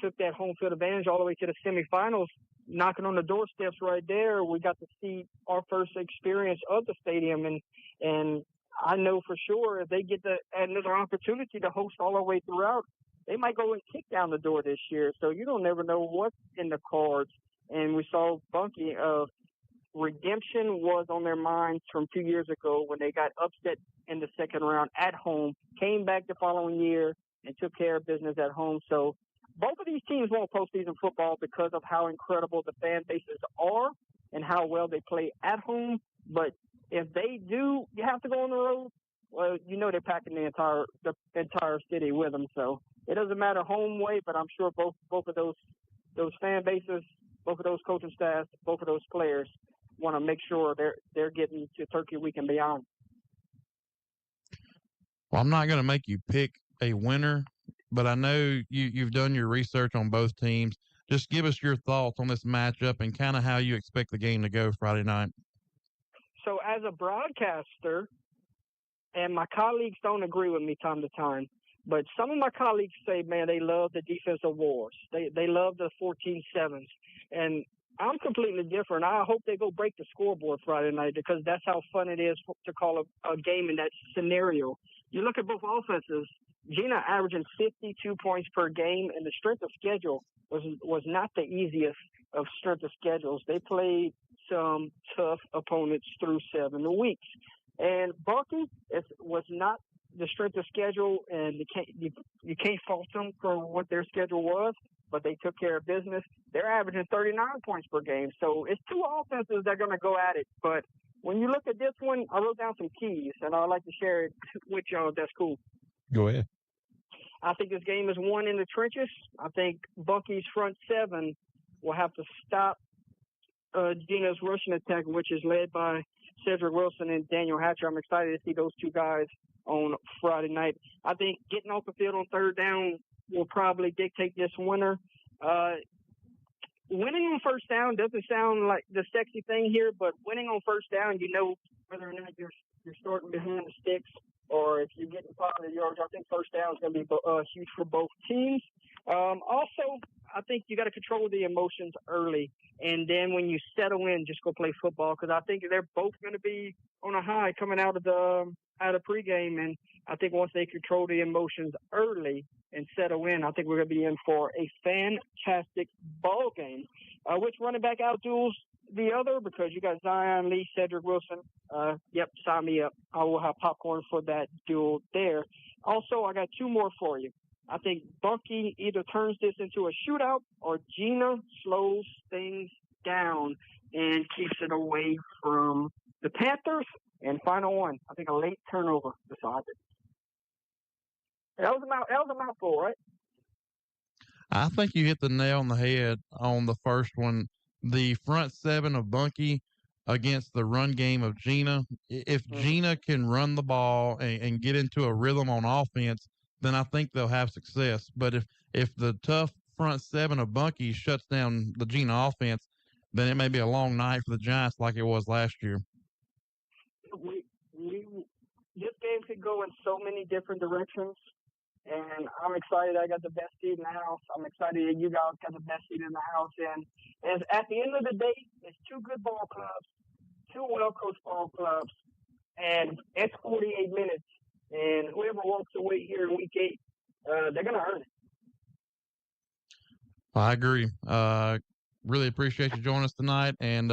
took that home field advantage all the way to the semifinals, knocking on the doorsteps right there. We got to see our first experience of the stadium, and I know for sure if they get another opportunity to host all the way throughout, they might go and kick down the door this year. So you don't never know what's in the cards. And we saw Bunkie redemption was on their minds from 2 years ago when they got upset in the second round at home, came back the following year and took care of business at home. So both of these teams want postseason football because of how incredible the fan bases are and how well they play at home. But if they do, you have to go on the road. Well, you know they're packing the entire city with them. So it doesn't matter home way, but I'm sure both of those fan bases, both of those coaching staffs, both of those players want to make sure they're getting to Turkey Week and beyond. Well, I'm not going to make you pick a winner, but I know you've done your research on both teams. Just give us your thoughts on this matchup and kind of how you expect the game to go Friday night. So as a broadcaster, and my colleagues don't agree with me time to time, but some of my colleagues say, man, they love the defensive wars. They love the 14-7s. And I'm completely different. I hope they go break the scoreboard Friday night because that's how fun it is to call a game in that scenario. You look at both offenses, Gina averaging 52 points per game, and the strength of schedule was not the easiest of strength of schedules. They played some tough opponents through 7 weeks. And Bunkie was not the strength of schedule, and you can't fault them for what their schedule was, but they took care of business. They're averaging 39 points per game. So it's two offenses that are going to go at it. But when you look at this one, I wrote down some keys, and I'd like to share it with y'all if that's cool. Go ahead. I think this game is won in the trenches. I think Bunkie's front seven will have to stop Gina's rushing attack, which is led by Cedric Wilson and Daniel Hatcher. I'm excited to see those two guys on Friday night. I think getting off the field on third down will probably dictate this winner. Winning on first down doesn't sound like the sexy thing here, but winning on first down, you know whether or not you're starting behind the sticks or if you're getting 500 yards. I think first down is going to be huge for both teams. Also, I think you got to control the emotions early, and then when you settle in, just go play football because I think they're both going to be on a high coming out of pregame, and I think once they control the emotions early and settle in, I think we're going to be in for a fantastic ball game. Which running back outduels the other? Because you got Zion Lee, Cedric Wilson. Yep, sign me up. I will have popcorn for that duel there. Also, I got two more for you. I think Bunkie either turns this into a shootout or Gina slows things down and keeps it away from the Panthers. And final one, I think a late turnover decides it. That was a mouthful, right? I think you hit the nail on the head on the first one. The front seven of Bunkie, against the run game of Gina. If Gina can run the ball and get into a rhythm on offense, then I think they'll have success. But if the tough front seven of Bunkie shuts down the Gina offense, then it may be a long night for the Giants like it was last year. This game could go in so many different directions, and I'm excited I got the best seat in the house. I'm excited that you guys got the best seat in the house. And at the end of the day, it's two good ball clubs, two well-coached ball clubs, and it's 48 minutes. And whoever walks away here in Week 8, they're going to earn it. I agree. Really appreciate you joining us tonight, and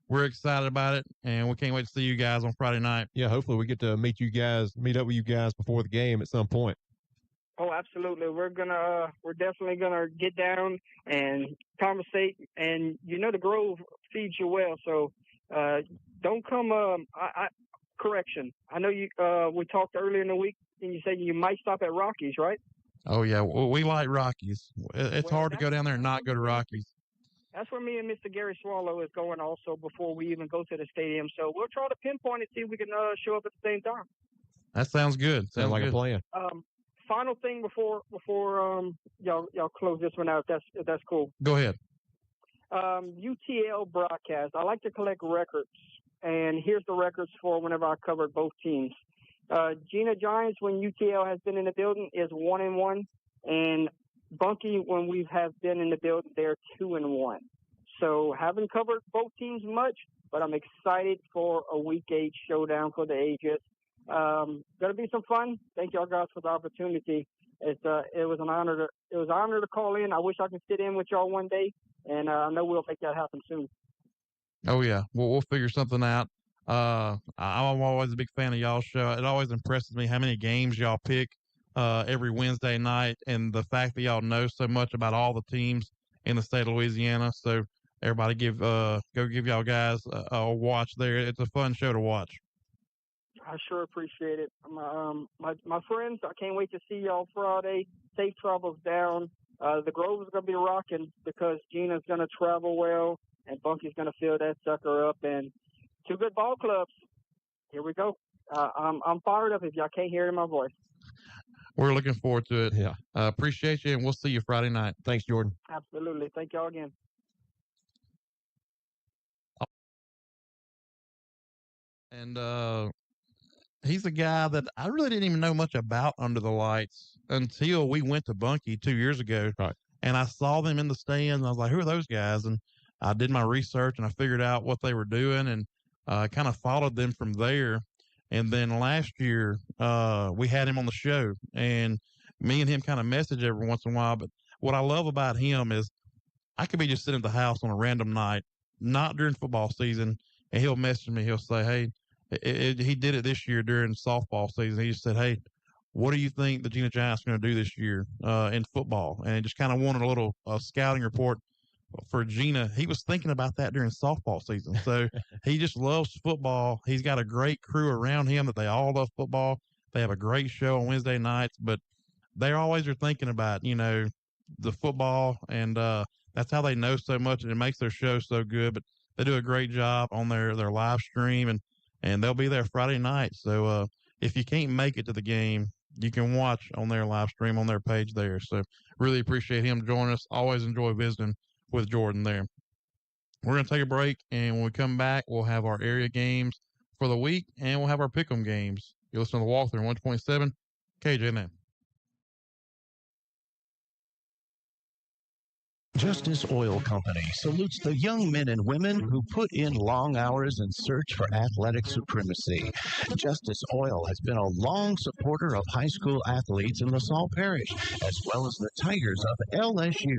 we're excited about it, and we can't wait to see you guys on Friday night. Yeah, hopefully we get to meet up with you guys before the game at some point. Oh, absolutely. We're definitely gonna get down and conversate. And the Grove feeds you well, so don't come. Correction. I know you. We talked earlier in the week, and you said you might stop at Rockies, right? Oh yeah, we like Rockies. It's hard to go down there and not go to Rockies. That's where me and Mr. Gary Swallow is going also before we even go to the stadium. So we'll try to pinpoint it, see if we can show up at the same time. That sounds good. Sounds like a plan. Final thing before y'all close this one out, if that's cool. Go ahead. UTL broadcast. I like to collect records, and here's the records for whenever I covered both teams. Gina Giants, when UTL has been in the building, is 1-1, and Bunkie, when we have been in the building, they're 2-1. So haven't covered both teams much, but I'm excited for a Week 8 showdown for the ages. Gonna be some fun. Thank y'all guys for the opportunity. It was an honor to call in. I wish I could sit in with y'all one day, and I know we'll make that happen soon. Oh yeah, we'll figure something out. I'm always a big fan of y'all's show. It always impresses me how many games y'all pick every Wednesday night, and the fact that y'all know so much about all the teams in the state of Louisiana. So everybody go give y'all guys a watch there. It's a fun show to watch. I sure appreciate it. My friends, I can't wait to see y'all Friday. Safe travels down. The Grove is going to be rocking because Gina's going to travel well, and Bunkie's going to fill that sucker up. And two good ball clubs. Here we go. I'm fired up if y'all can't hear it in my voice. We're looking forward to it. Yeah. Appreciate you, and we'll see you Friday night. Thanks, Jordan. Absolutely. Thank y'all again. And he's a guy that I really didn't even know much about under the lights until we went to Bunkie 2 years ago. Right. And I saw them in the stands, and I was like, who are those guys? And I did my research, and I figured out what they were doing, and kind of followed them from there. And then last year, we had him on the show, and me and him kind of message every once in a while. But what I love about him is I could be just sitting at the house on a random night, not during football season, and he'll message me. He'll say, hey, he did it this year during softball season. He just said, hey, what do you think the Gina Giants are going to do this year in football? And he just kind of wanted a little scouting report for Gina. He was thinking about that during softball season. So he just loves football. He's got a great crew around him that they all love football. They have a great show on Wednesday nights, but they always are thinking about, the football, and that's how they know so much, and it makes their show so good. But they do a great job on their live stream, and they'll be there Friday night. So if you can't make it to the game, you can watch on their live stream on their page there. So really appreciate him joining us. Always enjoy visiting with Jordan there. We're going to take a break, and when we come back, we'll have our area games for the week, and we'll have our pick'em games. You listen to the Walkthrough 127 KJNM. Justice Oil Company salutes the young men and women who put in long hours in search for athletic supremacy. Justice Oil has been a long supporter of high school athletes in LaSalle Parish, as well as the Tigers of LSU.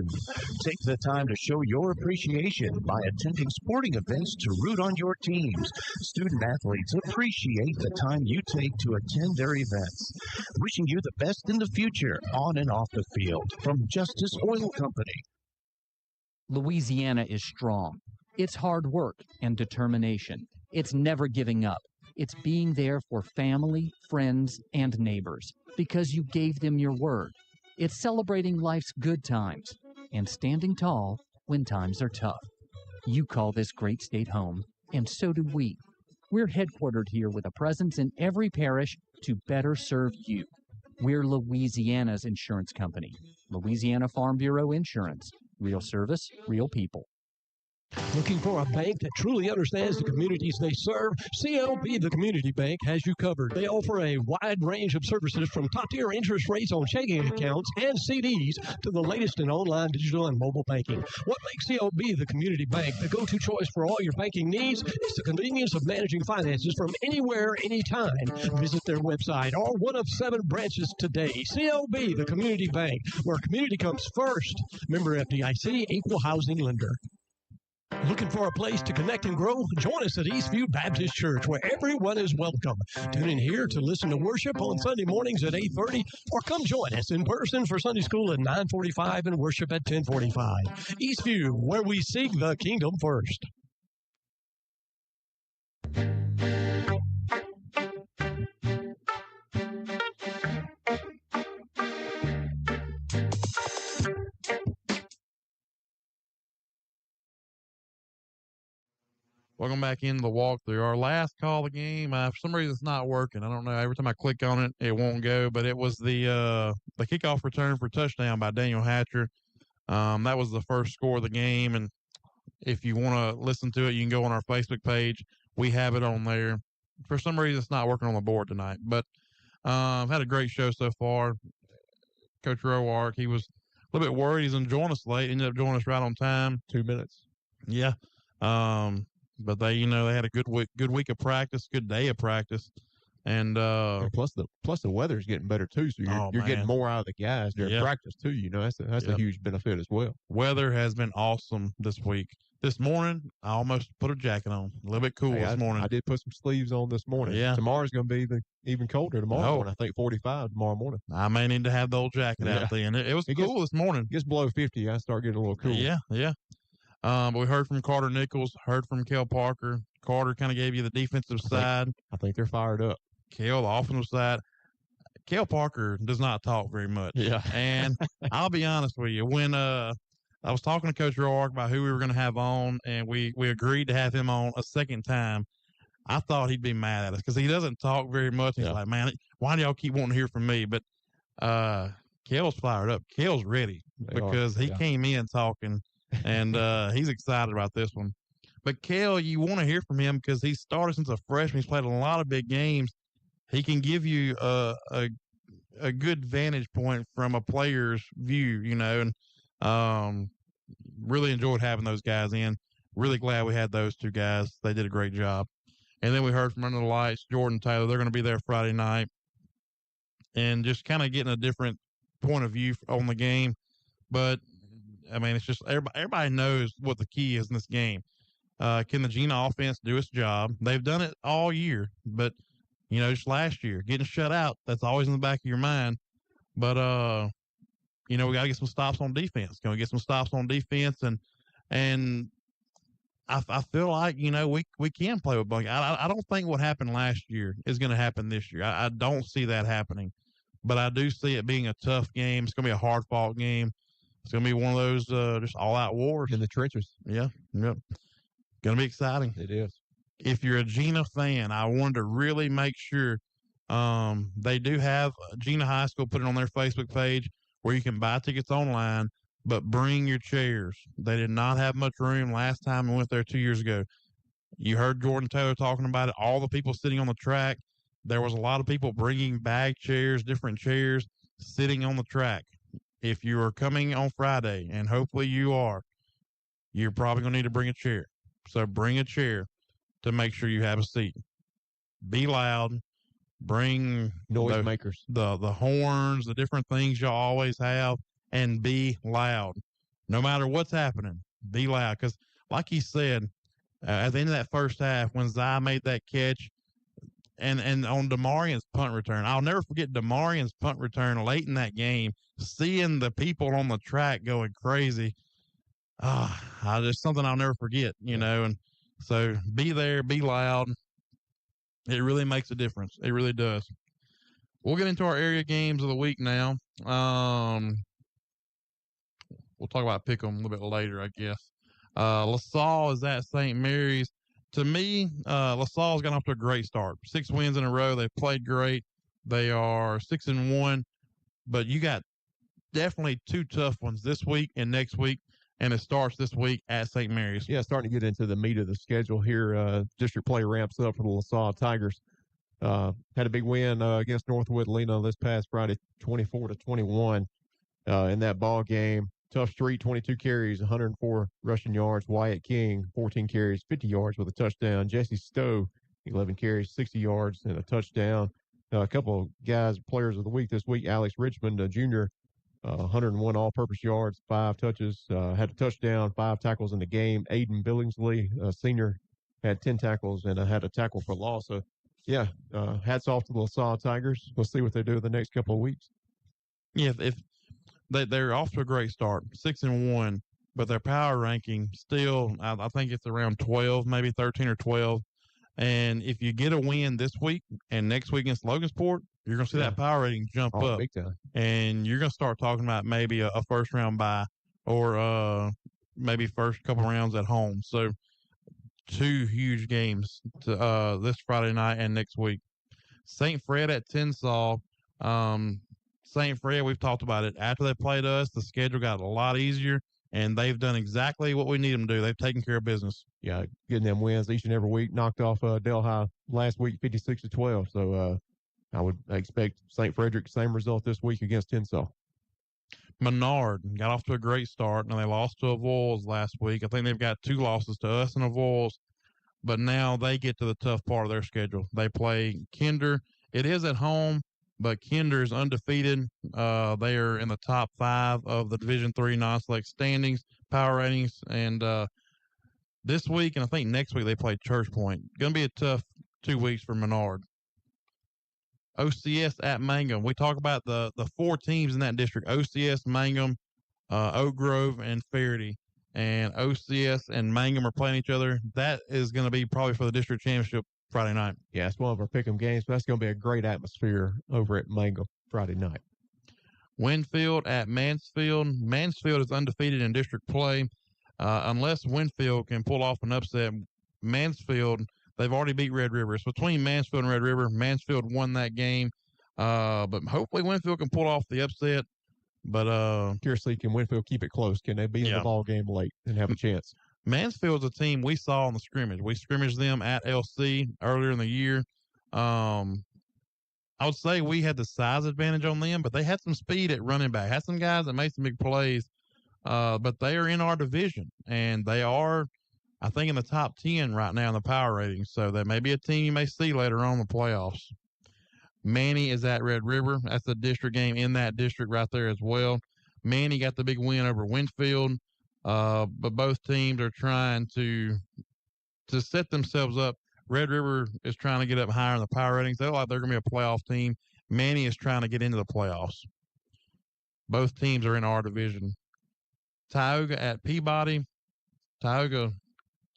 Take the time to show your appreciation by attending sporting events to root on your teams. Student athletes appreciate the time you take to attend their events. Wishing you the best in the future, on and off the field, from Justice Oil Company. Louisiana is strong. It's hard work and determination. It's never giving up. It's being there for family, friends, and neighbors because you gave them your word. It's celebrating life's good times and standing tall when times are tough. You call this great state home, and so do we. We're headquartered here with a presence in every parish to better serve you. We're Louisiana's insurance company. Louisiana Farm Bureau Insurance. Real service, real people. Looking for a bank that truly understands the communities they serve? CLB, the community bank, has you covered. They offer a wide range of services from top-tier interest rates on checking accounts and CDs to the latest in online, digital, and mobile banking. What makes CLB the community bank the go-to choice for all your banking needs is the convenience of managing finances from anywhere, anytime. Visit their website or one of 7 branches today. CLB, the community bank, where community comes first. Member FDIC, equal housing lender. Looking for a place to connect and grow? Join us at Eastview Baptist Church, where everyone is welcome. Tune in here to listen to worship on Sunday mornings at 8:30, or come join us in person for Sunday school at 9:45 and worship at 10:45. Eastview, where we seek the kingdom first. Welcome back into the walkthrough. Our last call of the game, for some reason it's not working. I don't know. Every time I click on it, it won't go. But it was the kickoff return for touchdown by Daniel Hatcher. That was the first score of the game. And if you want to listen to it, you can go on our Facebook page. We have it on there. For some reason, it's not working on the board tonight. But I've had a great show so far. Coach Roark, he was a little bit worried. He's going to join us late. Ended up joining us right on time. 2 minutes. Yeah. But they had a good week of practice, good day of practice, and plus the weather's getting better too, so you're getting more out of the guys during practice too. That's a huge benefit as well. Weather has been awesome this week. This morning, I almost put a jacket on. A little bit cool this morning. I did put some sleeves on this morning. Yeah. Tomorrow's going to be even colder tomorrow morning. I think 45 tomorrow morning. I may need to have the old jacket out then. It was cool this morning. It gets below 50. I start getting a little cool. Yeah. But we heard from Carter Nichols, heard from Kel Parker. Carter kind of gave you the defensive side. I think they're fired up. Kel, the offensive side. Kel Parker does not talk very much. Yeah. And I'll be honest with you, when I was talking to Coach Roark about who we were going to have on, and we agreed to have him on a second time, I thought he'd be mad at us because he doesn't talk very much. He's like, man, why do y'all keep wanting to hear from me? But Kel's fired up. Kel's ready because he came in talking. And he's excited about this one. But Kel, you want to hear from him because he started since a freshman. He's played a lot of big games. He can give you a good vantage point from a player's view, and really enjoyed having those guys in. Really glad we had those two guys. They did a great job. And then we heard from Under the Lights, Jordan Taylor. They're going to be there Friday night. And just kind of getting a different point of view on the game. But I mean, it's just everybody knows what the key is in this game. Can the Gina offense do its job? They've done it all year, but, just last year, getting shut out, that's always in the back of your mind. But, we got to get some stops on defense. Can we get some stops on defense? And I feel like, we can play with Bunky. I don't think what happened last year is going to happen this year. I don't see that happening. But I do see it being a tough game. It's going to be a hard-fought game. It's going to be one of those just all-out wars. In the trenches. Yeah. Going to be exciting. It is. If you're a Gina fan, I wanted to really make sure they do have Gina High School put it on their Facebook page where you can buy tickets online, but bring your chairs. They did not have much room last time we went there 2 years ago. You heard Jordan Taylor talking about it. All the people sitting on the track, there was a lot of people bringing bag chairs, different chairs, sitting on the track. If you are coming on Friday, and hopefully you are, you're probably going to need to bring a chair. So bring a chair to make sure you have a seat. Be loud. Bring noise makers, the horns, the different things y'all always have, and be loud. No matter what's happening, be loud. Because like he said, at the end of that first half, when Zai made that catch, and on Demarian's punt return, I'll never forget Demarian's punt return late in that game, seeing the people on the track going crazy. Just something I'll never forget, and so be there, be loud. It really makes a difference. It really does. We'll get into our area games of the week now. We'll talk about Pick'em a little bit later, I guess. LaSalle is at St. Mary's. to me, LaSalle's got off to a great start. 6 wins in a row. They've played great. They are 6-1, but you got definitely 2 tough ones this week and next week, and it starts this week at St. Mary's. Yeah, starting to get into the meat of the schedule here. District play ramps up for the LaSalle Tigers. Had a big win against Northwood Lena this past Friday, 24-21 in that ball game. Tough Street, 22 carries, 104 rushing yards. Wyatt King, 14 carries, 50 yards with a touchdown. Jesse Stowe, 11 carries, 60 yards, and a touchdown. A couple of guys, players of the week this week, Alex Richmond, a junior, 101 all-purpose yards, 5 touches, had a touchdown, 5 tackles in the game. Aiden Billingsley, a senior, had 10 tackles and had a tackle for loss. So, yeah, hats off to the LaSalle Tigers. We'll see what they do the next couple of weeks. Yeah, if they're off to a great start, 6-1, but their power ranking still, I think it's around 12, maybe 13 or 12. And if you get a win this week and next week against Logansport, you're going to see that power rating jump up. Big time. And you're going to start talking about maybe a first-round bye or maybe first couple rounds at home. So 2 huge games to, this Friday night and next week. St. Fred at Tensall. St. Fred, we've talked about it. After they played us, the schedule got a lot easier, and they've done exactly what we need them to do. They've taken care of business. Yeah, getting them wins each and every week. Knocked off Delhi last week, 56-12. So I would expect St. Frederick, same result this week against Tensall. Menard got off to a great start, and they lost to Avoyelles last week. I think they've got 2 losses to us and Avoyelles, but now they get to the tough part of their schedule. They play Kinder. It is at home, but Kinder is undefeated. They are in the top 5 of the Division III non-select standings, power ratings, and this week and I think next week they play Church Point. Going to be a tough 2 weeks for Menard. OCS at Mangum. We talk about the 4 teams in that district: OCS, Mangum, Oak Grove, and Faraday. And OCS and Mangum are playing each other. That is going to be probably for the district championship Friday night. Yeah, it's one of our pick'em games. But that's going to be a great atmosphere over at Mangum Friday night. Winfield at Mansfield. Mansfield is undefeated in district play. Unless Winfield can pull off an upset, Mansfield, they've already beat Red River. It's between Mansfield and Red River. Mansfield won that game. But hopefully Winfield can pull off the upset. But curiously, can Winfield keep it close? Can they be in the ball game late and have a chance? Mansfield's a team we saw in the scrimmage. We scrimmaged them at LC earlier in the year. I would say we had the size advantage on them, but they had some speed at running back. Had some guys that made some big plays. But they are in our division, and they are, I think, in the top 10 right now in the power ratings. So that may be a team you may see later on in the playoffs. Manny is at Red River. That's a district game in that district right there as well. Manny got the big win over Winfield. But both teams are trying to set themselves up. Red River is trying to get up higher in the power ratings. They look like they're going to be a playoff team. Manny is trying to get into the playoffs. Both teams are in our division. Tioga at Peabody. Tioga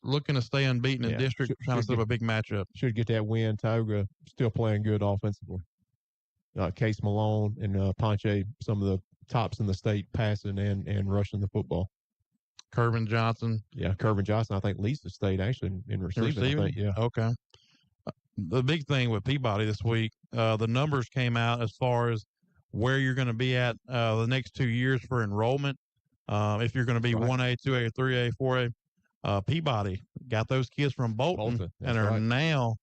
looking to stay unbeaten in district, trying to set up a big matchup. Should get that win. Tioga still playing good offensively. Case Malone and Ponche, some of the tops in the state passing and rushing the football. Kervin Johnson. Yeah, Kervin Johnson, I think, leads the state actually in receiving. I think, yeah. Okay. The big thing with Peabody this week, the numbers came out as far as where you're going to be at the next 2 years for enrollment. If you're going to be 1A, 2A, 3A, 4A. Peabody got those kids from Bolton and are now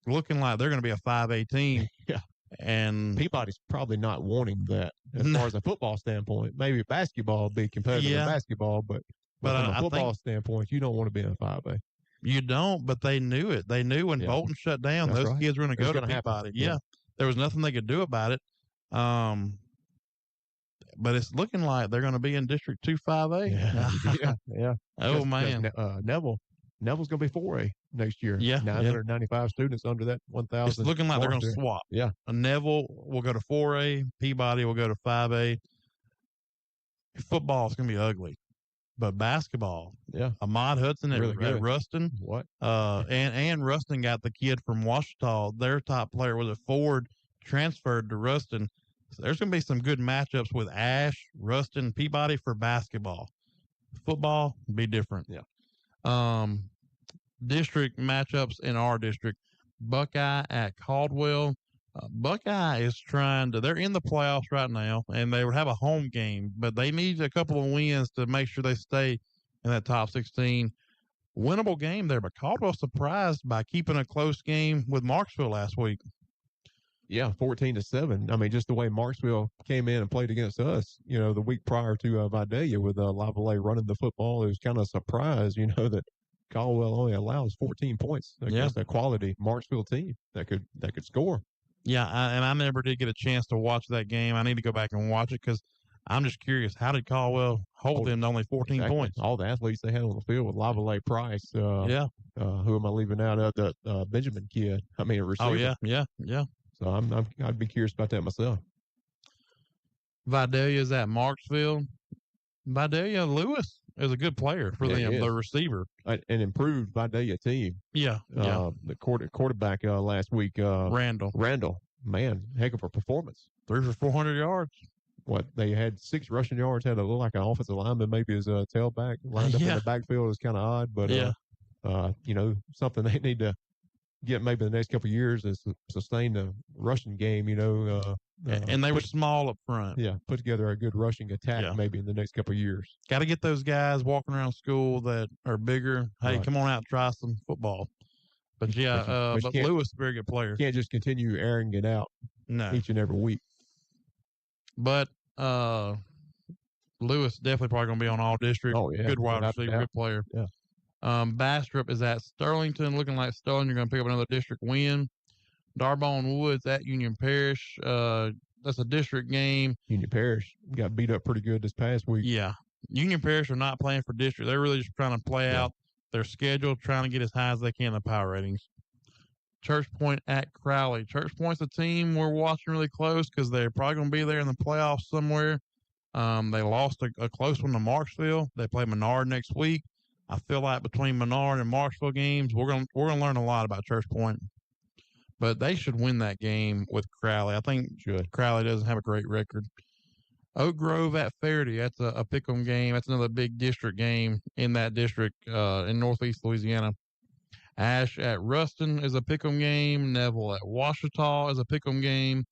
looking like they're going to be a 5A team. Yeah. And Peabody's probably not wanting that as far as a football standpoint. Maybe basketball would be competitive in basketball, but from a football standpoint, you don't want to be in 5A. You don't, but they knew it. They knew when Bolton shut down, those kids were going to go to Peabody. Yeah. There was nothing they could do about it. But it's looking like they're going to be in District 2 5A. Yeah. Oh, man. Neville's going to be 4A next year. Yeah. 995 students under that 1,000. It's looking like they're going to swap. Yeah. Neville will go to 4A. Peabody will go to 5A. Football is going to be ugly. But basketball. Yeah. Ahmad Hudson at Ruston. What? And Ruston got the kid from Ouachita. Their top player was at Ford, transferred to Ruston. So there's going to be some good matchups with Ash, Ruston, Peabody for basketball. Football will be different. Yeah. district matchups in our district. Buckeye at Caldwell. Buckeye is they're in the playoffs right now, and they would have a home game, but they need a couple of wins to make sure they stay in that top 16. Winnable game there, but Caldwell surprised by keeping a close game with Marksville last week. Yeah, 14-7. I mean, just the way Marksville came in and played against us, the week prior to Vidalia with Lavallee running the football, it was kind of a surprise, that Caldwell only allows 14 points against a quality Marksville team that could score. Yeah, and I never did get a chance to watch that game. I need to go back and watch it because I'm just curious. How did Caldwell hold them to only 14 points? All the athletes they had on the field with Lavallee Price. Who am I leaving out? The Benjamin kid. I mean, a receiver. Oh, yeah. So I'd be curious about that myself. Vidalia is at Marksville. Vidalia Lewis is a good player for them, the receiver. An improved Vidalia team. Yeah. The quarterback last week, Randall. Man, heck of a performance. 3 for 400 yards. What, they had 6 rushing yards, had a little like an offensive lineman, maybe as a tailback, lined up in the backfield. Is kind of odd, but something they need to get maybe the next couple of years is to sustain the rushing game, and they were small up front. Yeah, put together a good rushing attack maybe in the next couple of years. Got to get those guys walking around school that are bigger. Hey, come on out and try some football. But but Lewis is a very good player. You can't just continue airing it out each and every week. But Lewis definitely probably going to be on all district. Oh, yeah. Good wide receiver, good player. Yeah. Bastrop is at Sterlington, looking like Sterling. You're going to pick up another district win. Darbone Woods at Union Parish. That's a district game. Union Parish got beat up pretty good this past week. Yeah. Union Parish are not playing for district. They're really just trying to play out their schedule, trying to get as high as they can in the power ratings. Church Point at Crowley. Church Point's a team we're watching really close because they're probably going to be there in the playoffs somewhere. They lost a close one to Marksville. They play Menard next week. I feel like between Menard and Marksville games, we're gonna learn a lot about Church Point. But they should win that game with Crowley. I think Crowley doesn't have a great record. Oak Grove at Faraday. That's a pick'em game. That's another big district game in that district in northeast Louisiana. Ash at Ruston is a pick'em game. Neville at Ouachita is a pick'em game.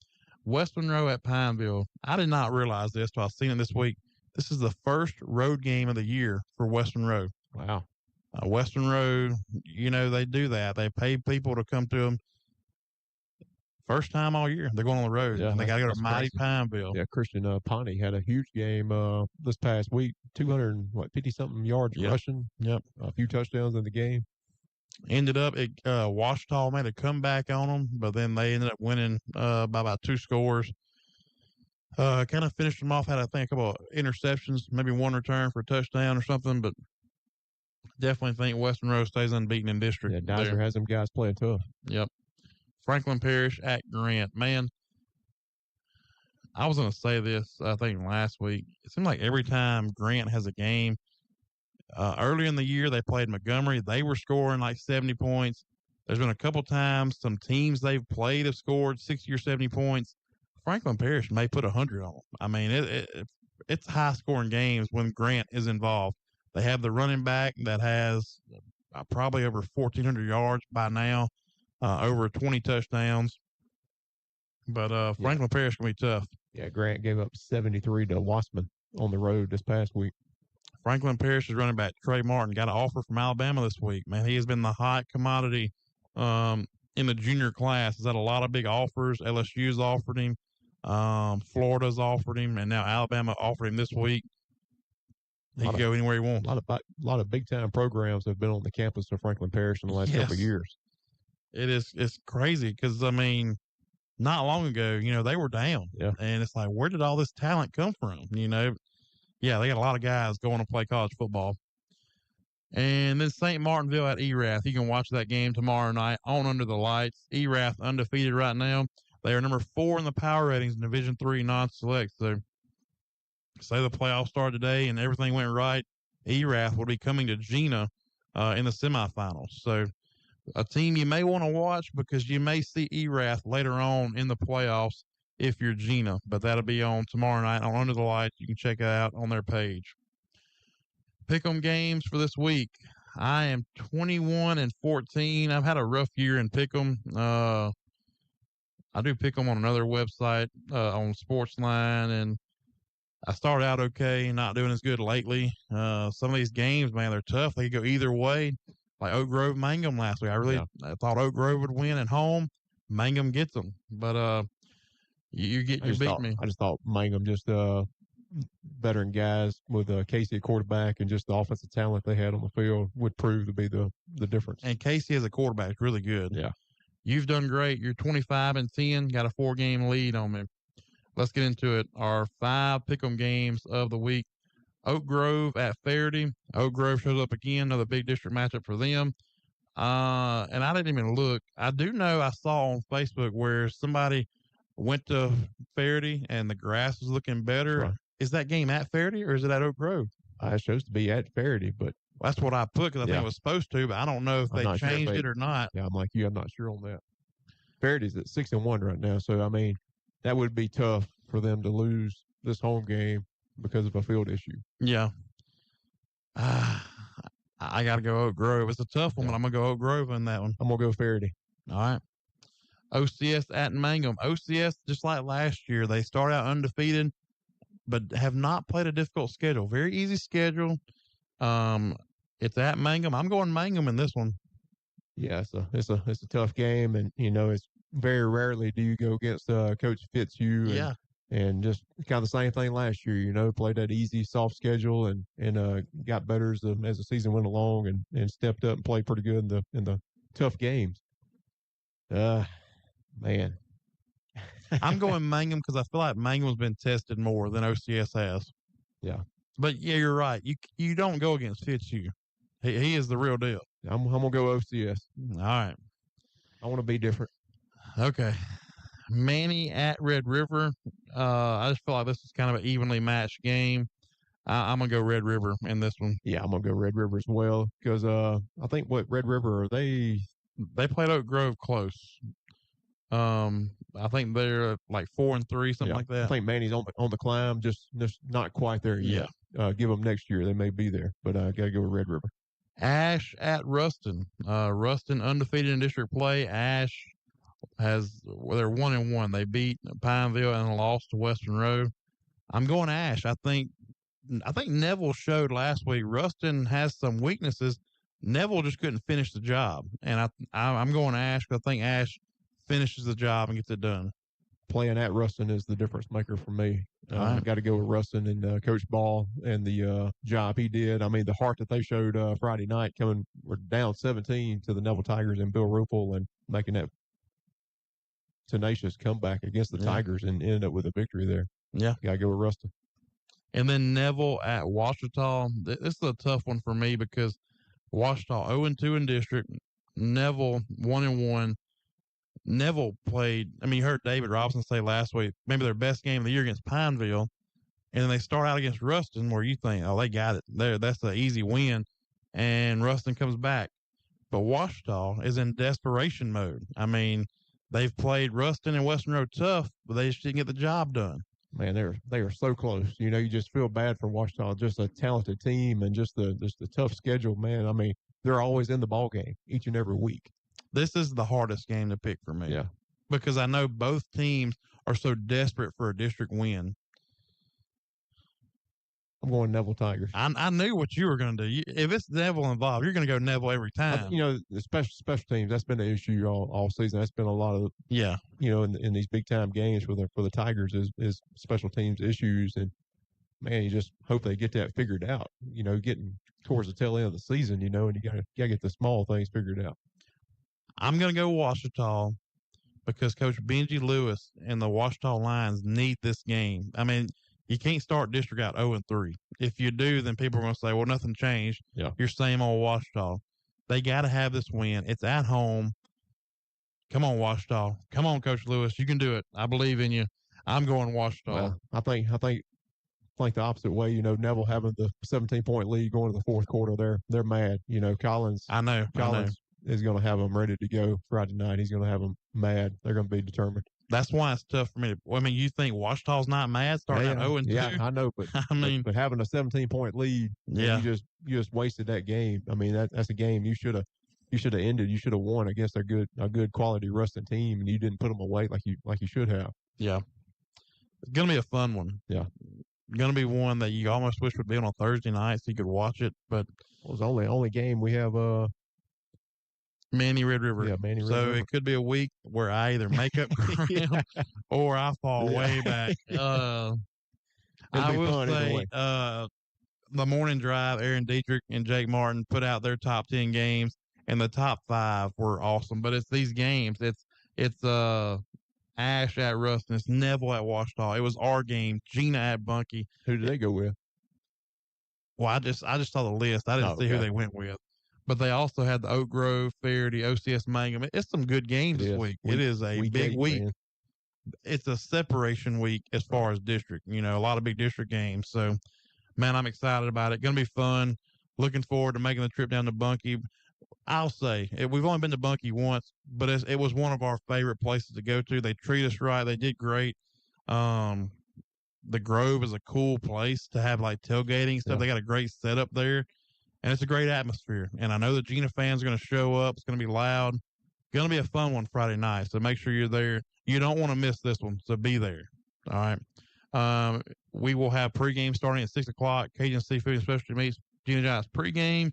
West Monroe at Pineville. I did not realize this, but I've seen it this week. This is the first road game of the year for West Monroe. Wow. West Monroe, they do that. They pay people to come to them. First time all year. They're going on the road. Yeah, and they got to go to mighty Pineville. Yeah, Christian Pawnee had a huge game this past week. 50-something yards rushing. Yep. A few touchdowns in the game. Ended up, Ouachita made a comeback on them, but then they ended up winning by about 2 scores. Kind of finished them off, had, I think, a couple of interceptions, maybe one return for a touchdown or something, but definitely think West Monroe stays unbeaten in district. Yeah, Deiser has them guys playing tough. Yep. Franklin Parish at Grant. Man, I was going to say this, I think, last week. It seemed like every time Grant has a game, early in the year, they played Montgomery. They were scoring like 70 points. There's been a couple times some teams they've played have scored 60 or 70 points. Franklin Parish may put 100 on them. I mean, it's high-scoring games when Grant is involved. They have the running back that has probably over 1,400 yards by now, over 20 touchdowns. But Franklin Parish can be tough. Yeah, Grant gave up 73 to Wassman on the road this past week. Franklin Parish's running back, Trey Martin, got an offer from Alabama this week. Man, he has been the hot commodity in the junior class. He's had a lot of big offers. LSU's offered him. Florida's offered him. And now Alabama offered him this week. He can go anywhere he wants. A lot of big-time programs have been on the campus of Franklin Parish in the last couple of years. It's crazy because, I mean, not long ago, they were down. Yeah. And it's like, where did all this talent come from? Yeah, they got a lot of guys going to play college football. And then St. Martinville at Erath. You can watch that game tomorrow night on Under the Lights. Erath undefeated right now. They are number 4 in the power ratings in Division III non-select. So, say the playoffs started today and everything went right, Erath will be coming to Gina in the semifinals. So, a team you may want to watch because you may see Erath later on in the playoffs if you're Gina. But that'll be on tomorrow night on Under the Lights. You can check it out on their page. Pick'em games for this week. I am 21-14. I've had a rough year in Pick'em. I do Pick'em on another website on Sportsline, and I started out okay, not doing as good lately. Some of these games, man, they're tough. They could go either way. Like Oak Grove Mangum last week. I thought Oak Grove would win at home. Mangum gets them, but you beat me. I just thought Mangum just veteran guys with Casey at quarterback and just the offensive talent they had on the field would prove to be the difference. And Casey as a quarterback is really good. Yeah. You've done great. You're 25-10, got a 4-game lead on me. Let's get into it. Our 5 Pick'em games of the week. Oak Grove at Faraday. Oak Grove shows up again, another big district matchup for them. And I didn't even look. I do know I saw on Facebook where somebody went to Faraday and the grass was looking better. Right. Is that game at Faraday or is it at Oak Grove? It's supposed to be at Faraday, but that's what I put because I think it was supposed to, but I don't know if they changed it or not. Yeah, I'm like you. I'm not sure on that. Faraday's at 6-1 right now, so I mean that would be tough for them to lose this home game because of a field issue. Yeah. I got to go Oak Grove. It's a tough one, but I'm going to go Oak Grove in that one. I'm going to go Faraday. All right. OCS at Mangum. OCS, just like last year, they start out undefeated, but have not played a difficult schedule. Very easy schedule. It's at Mangum. I'm going Mangum in this one. Yeah, it's a tough game, and it's very rarely do you go against Coach Fitzhugh. Yeah. And just kind of the same thing last year, played that easy, soft schedule and got better as the season went along and stepped up and played pretty good in the tough games. Man. I'm going Mangum because I feel like Mangum's been tested more than OCS has. Yeah. But, yeah, you're right. You don't go against Fitzhugh. He is the real deal. I'm going to go OCS. All right. I want to be different. Okay. Manny at Red River. I just feel like this is kind of an evenly matched game. I'm going to go Red River in this one. Yeah, I'm going to go Red River as well because I think Red River, are they? They played Oak Grove close. I think they're like 4-3, something like that. I think Manny's on the climb, just not quite there yet. Give them next year. They may be there, but I got to go with Red River. Ash at Ruston. Ruston undefeated in district play. Ash they're 1-1. They beat Pineville and lost to Western Road. I'm going Ash. I think Neville showed last week. Ruston has some weaknesses. Neville just couldn't finish the job, and I'm going Ash because I think Ash finishes the job and gets it done. Playing at Ruston is the difference maker for me. I got to go with Ruston and Coach Ball and the job he did. I mean, the heart that they showed Friday night we're down 17 to the Neville Tigers and Bill Rupel and making that tenacious comeback against the Tigers and ended up with a victory there. Yeah. Got to go with Ruston. And then Neville at Ouachita. This is a tough one for me because Ouachita 0-2 in district. Neville 1-1. Neville played, you heard David Robinson say last week, maybe their best game of the year against Pineville. And then they start out against Ruston where you think, oh, they got it. That's an easy win. And Ruston comes back. But Ouachita is in desperation mode. They've played Ruston and Western Road tough, but they just didn't get the job done. Man, they are so close. You just feel bad for Ouachita. Just a talented team and just the tough schedule, man. They're always in the ball game each and every week. This is the hardest game to pick for me. Yeah. Because I know both teams are so desperate for a district win. I'm going Neville Tigers. I knew what you were going to do. If it's Neville involved, you're going to go Neville every time. The special teams, that's been the issue all season. That's been a lot of in these big time games for the Tigers is special teams issues, and man, you just hope they get that figured out. Getting towards the tail end of the season, and you got to get the small things figured out. I'm going to go Ouachita because Coach Benji Lewis and the Ouachita Lions need this game. You can't start district out 0-3. If you do, then people are going to say, well, nothing changed. Yeah. You're same old Ouachita. They got to have this win. It's at home. Come on, Ouachita. Come on, Coach Lewis. You can do it. I believe in you. I'm going Ouachita. Well, I think the opposite way. Neville having the 17-point lead going to the fourth quarter, they're mad. Collins. I know. Collins is going to have them ready to go Friday night. He's going to have them mad. They're going to be determined. That's why it's tough for me. I mean, you think Ouachita's not mad starting at 0-2? Yeah, I know, but I mean, but having a 17-point lead, yeah, you just wasted that game. I mean, that's a game you should have ended. You should have won against a good quality Ruston team, and you didn't put them away like you should have. Yeah, it's gonna be a fun one. Yeah, gonna be one that you almost wish would be on a Thursday night so you could watch it. But it was the only game we have. Manny Red River. Yeah, Manny Red so River. it could be a week where I either make up ground or I fall way back. I will say, the morning drive, Aaron Dietrich and Jake Martin put out their top 10 games, and the top 5 were awesome. But it's these games. It's Ash at Ruston. It's Neville at Ouachita. It was our game. Gina at Bunkie. Who did they go with? Well, I just saw the list. I didn't see who they went with. But they also had the Oak Grove, Faraday, OCS Mangum. It's some good games this week. It is a big week. Man. It's a separation week as far as district. A lot of big district games. So, man, I'm excited about it. Going to be fun. Looking forward to making the trip down to Bunkie. I'll say, we've only been to Bunkie once, but it was one of our favorite places to go to. They treat us right. They did great. The Grove is a cool place to have, like, tailgating and stuff. Yeah. They got a great setup there. And it's a great atmosphere. And I know the Gina fans are going to show up. It's going to be loud. Going to be a fun one Friday night. So make sure you're there. You don't want to miss this one. So be there. All right. We will have pregame starting at 6 o'clock. Cajun Seafood and Specialty Meats. Gina Giants pregame.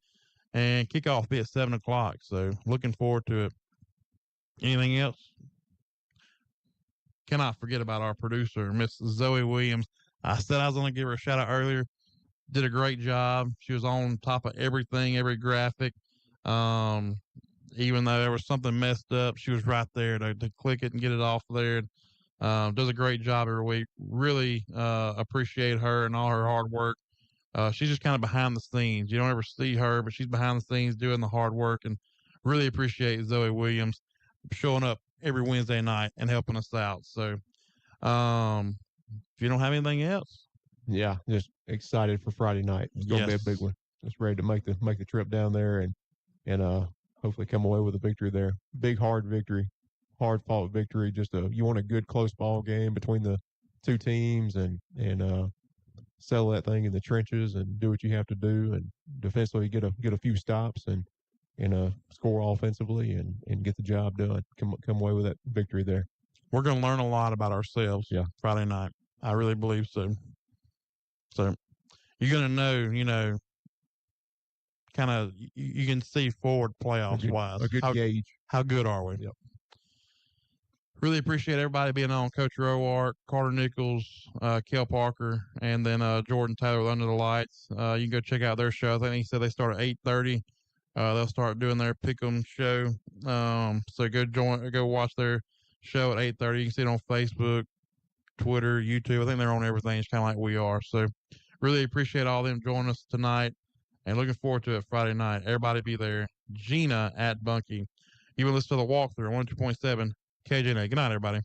And kickoff be at 7 o'clock. So looking forward to it. Anything else? Cannot forget about our producer, Miss Zoe Williams. I said I was going to give her a shout out earlier. Did a great job. She was on top of everything, every graphic. Even though there was something messed up, she was right there to click it and get it off there. Does a great job every week. Really appreciate her and all her hard work. She's just kind of behind the scenes. You don't ever see her, but she's behind the scenes doing the hard work, and really appreciate Zoe Williams showing up every Wednesday night and helping us out. So if you don't have anything else. Yeah, just excited for Friday night. It's going to be a big one. Just ready to make the trip down there and hopefully come away with a victory there. Big, hard victory, hard fought victory. You want a good close ball game between the two teams and settle that thing in the trenches and do what you have to do and defensively get a few stops and score offensively and get the job done. Come away with that victory there. We're going to learn a lot about ourselves. Friday night. I really believe so. So you're going to know, kind of, you can see forward playoffs wise. A good gauge. How good are we? Yep. Really appreciate everybody being on. Coach Rowart, Carter Nichols, Kel Parker, and then Jordan Taylor with Under the Lights. You can go check out their show. I think he said they start at 8:30. They'll start doing their pick'em show. So go watch their show at 8:30. You can see it on Facebook, Twitter, YouTube. I think they're on everything. It's kind of like we are. So really appreciate all of them joining us tonight and looking forward to it Friday night. Everybody be there. Gina at Bunkie. You will listen to the walkthrough on 102.7 KJNA. Good night, everybody.